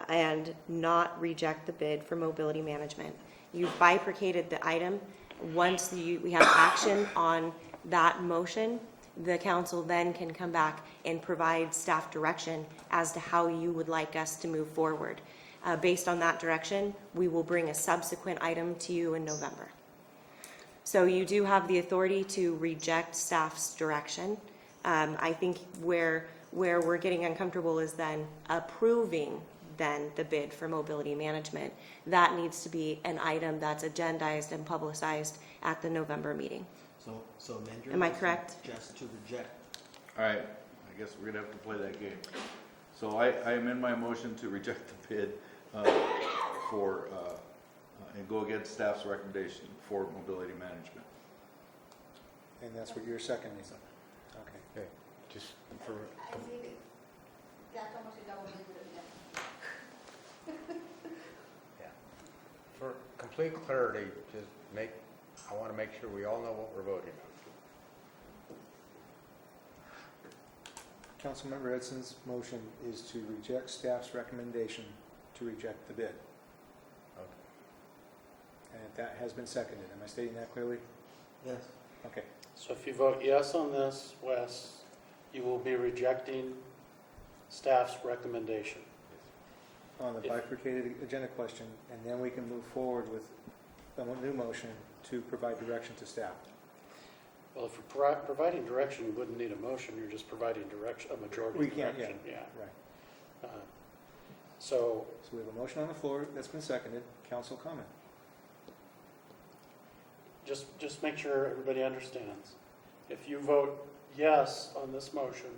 and not reject the bid for mobility management. You've bifurcated the item. Once we have action on that motion, the council then can come back and provide staff direction as to how you would like us to move forward. Based on that direction, we will bring a subsequent item to you in November. So you do have the authority to reject staff's direction. I think where we're getting uncomfortable is then approving then the bid for mobility management. That needs to be an item that's agendized and publicized at the November meeting. So amend your. Am I motion correct? Just to reject. All right, I guess we're gonna have to play that game. So I amend my motion to reject the bid and go against staff's recommendation for mobility management. And that's what you're seconding. Okay. Okay. Just for, I think that's almost a double negative. yeah. For complete clarity, I want to make sure we all know what we're voting on. Councilmember Edson's motion is to reject staff's recommendation to reject the bid. And that has been seconded. Am I stating that clearly? Yes. Okay. So if you vote yes on this, Wes, you will be rejecting staff's recommendation. On the bifurcated agenda question, and then we can move forward with a new motion to provide direction to staff. Well, if you're providing direction, you wouldn't need a motion, you're just providing direction, a majority We can't, direction. yeah. Right. So So we have a motion on the floor that's been seconded. Council comment. just make sure everybody understands. If you vote yes on this motion,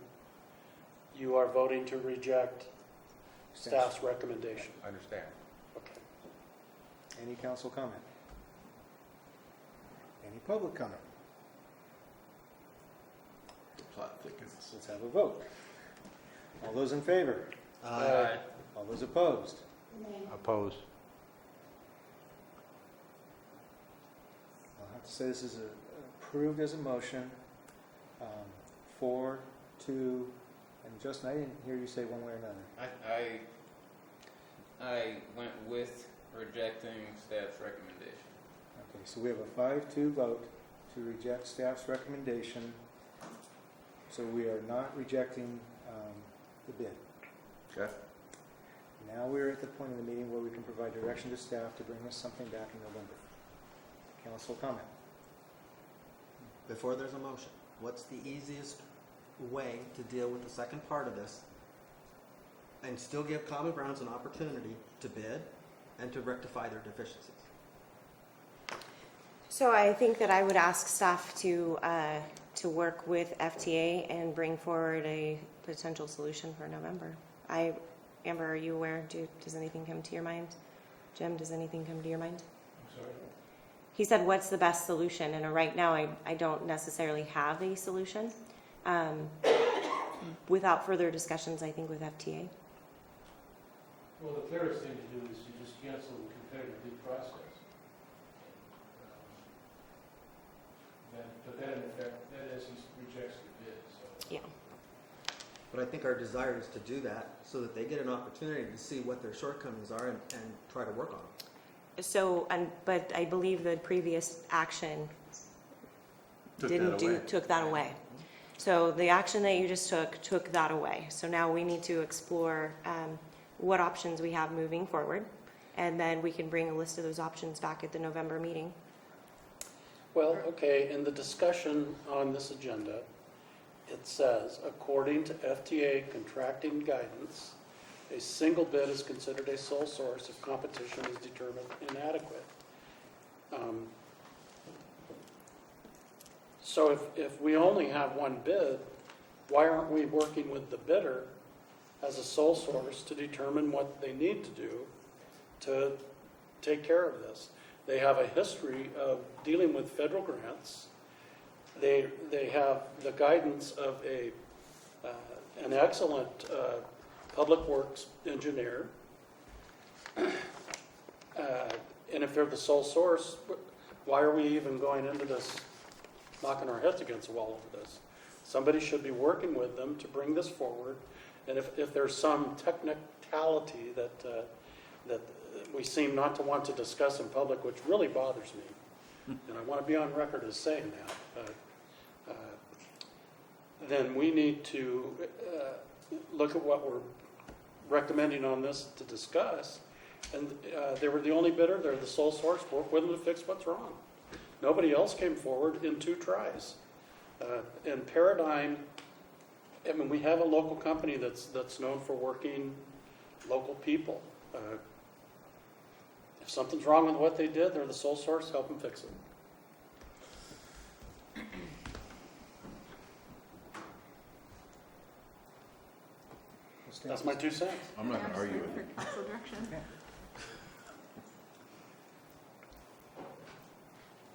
you are voting to reject staff's recommendation. Understand? Okay. Any council comment? Any public comment? The plot thickens. Let's have a vote. All those in favor? Aye. All those opposed? Opposed? I'll have to say this is approved as a motion, 4, 2, and Justin, I didn't hear you say one way or another. I went with rejecting staff's recommendation. Okay, so we have a 5-2 vote to reject staff's recommendation. So we are not rejecting the bid. Okay? Now we're at the point in the meeting where we can provide direction to staff to bring us something back in November. Council comment. Before there's a motion, what's the easiest way to deal with the second part of this and still give Common Grounds an opportunity to bid and to rectify their deficiencies? So I think that I would ask staff to work with FTA and bring forward a potential solution for November. Amber, are you aware? Does anything come to your mind? Jim, does anything come to your mind? Sorry? He said, what's the best solution? And right now, I don't necessarily have a solution. Without further discussions, I think, with FTA. Well, the clearest thing to do is to just cancel the competitive bid process. But that in effect, that essence rejects the bid, so. Yeah. But I think our desire is to do that so that they get an opportunity to see what their shortcomings are and try to work on them. So, but I believe the previous action took that away. So the action that you just took that away. So now we need to explore what options we have moving forward, and then we can bring a list of those options back at the November meeting. Well, okay, in the discussion on this agenda, it says, according to FTA contracting guidance, a single bid is considered a sole source if competition is determined inadequate. So if we only have one bid, why aren't we working with the bidder as a sole source to determine what they need to do to take care of this? They have a history of dealing with federal grants. They have the guidance of an excellent public works engineer. And if they're the sole source, why are we even going into this, knocking our heads against the wall over this? Somebody should be working with them to bring this forward. And if there's some technicality that we seem not to want to discuss in public, which really bothers me, and I want to be on record as saying that, then we need to look at what we're recommending on this to discuss. And they were the only bidder, they're the sole source, work with them to fix what's wrong. Nobody else came forward in 2 tries. And Paradigm, I mean, we have a local company that's known for working local people. If something's wrong with what they did, they're the sole source, help them fix it. That's my 2 cents. I'm not going to argue with you. Council direction.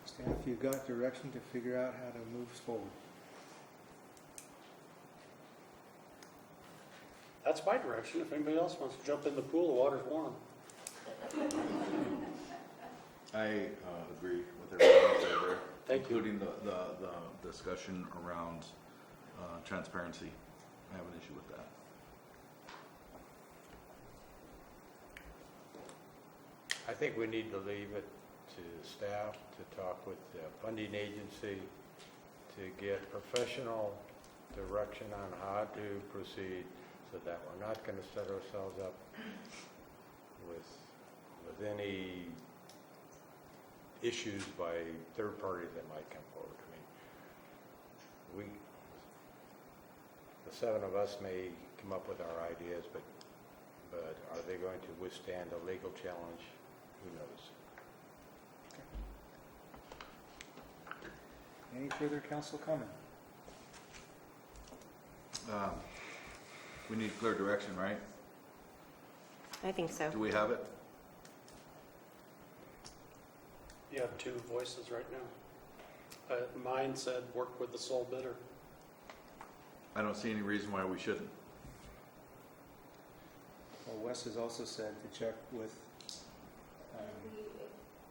Staff, you've got direction to figure out how to move forward. That's my direction. If anybody else wants to jump in the pool, the water's warm. I agree with everything you said there, Thank you. including the discussion around transparency. I have an issue with that. I think we need to leave it to staff to talk with the funding agency to get professional direction on how to proceed so that we're not going to set ourselves up with any issues by third parties that might come forward. I mean, the 7 of us may come up with our ideas, but are they going to withstand a legal challenge? Who knows? Any further council comment? We need clear direction, right? I think so. Do we have it? You have 2 voices right now. Mine said work with the sole bidder. I don't see any reason why we shouldn't. Well, Wes has also said to check with,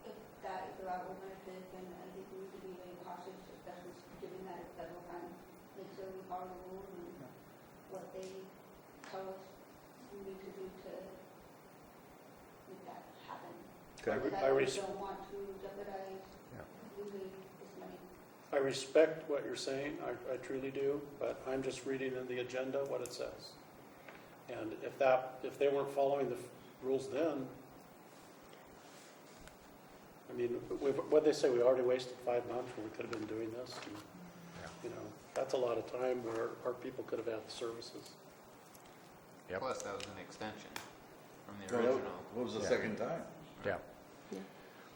If that is the route we're going to take, then I think we need to be very cautious, especially given that it's federal funds. Make sure we follow the rules and what they tell us we need to do to make that happen. Okay. Because I we res- don't want to jeopardize losing this money. I respect what you're saying, I truly do, but I'm just reading in the agenda what it says. And if they weren't following the rules then, I mean, what'd they say, we already wasted 5 months when we could have been doing this? And, you know, that's a lot of time where our people could have had the services. Yep. Plus, that was an extension from the No, original. What was the Yeah. second time? Yeah.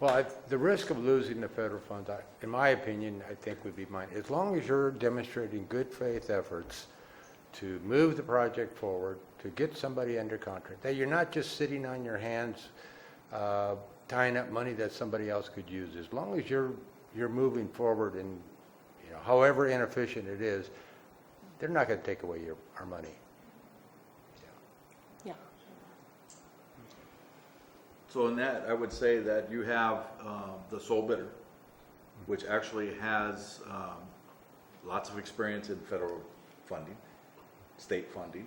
Well, the risk of losing the federal funds, in my opinion, I think would be mine. As long as you're demonstrating good faith efforts to move the project forward, to get somebody under contract, that you're not just sitting on your hands tying up money that somebody else could use. As long as you're moving forward and, you know, however inefficient it is, they're not going to take away our money. Yeah. So in that, I would say that you have the sole bidder, which actually has lots of experience in federal funding, state funding.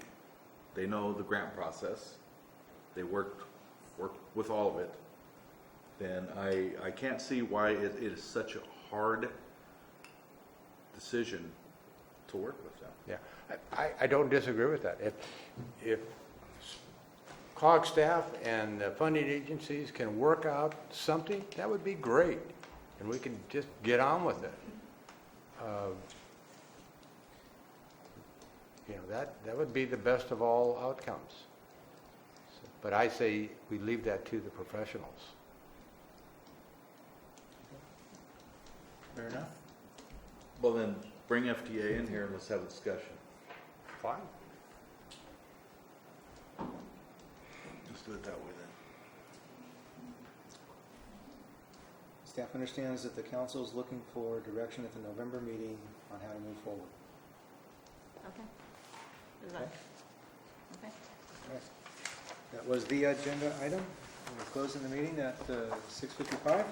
They know the grant process. They work with all of it. Then I can't see why it is such a hard decision to work with them. Yeah, I don't disagree with that. If COG staff and the funding agencies can work out something, that would be great, and we can just get on with it. You know, that would be the best of all outcomes. But I say we leave that to the professionals. Fair enough. Well, then bring FTA in here and let's have a discussion. Fine. Let's do it that way then. Staff understands that the council is looking for direction at the November meeting on how to move forward. Okay. Is that, okay. All right. That was the agenda item. We're closing the meeting at 6:55.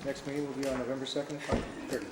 Next meeting will be on November 2nd at 5:30.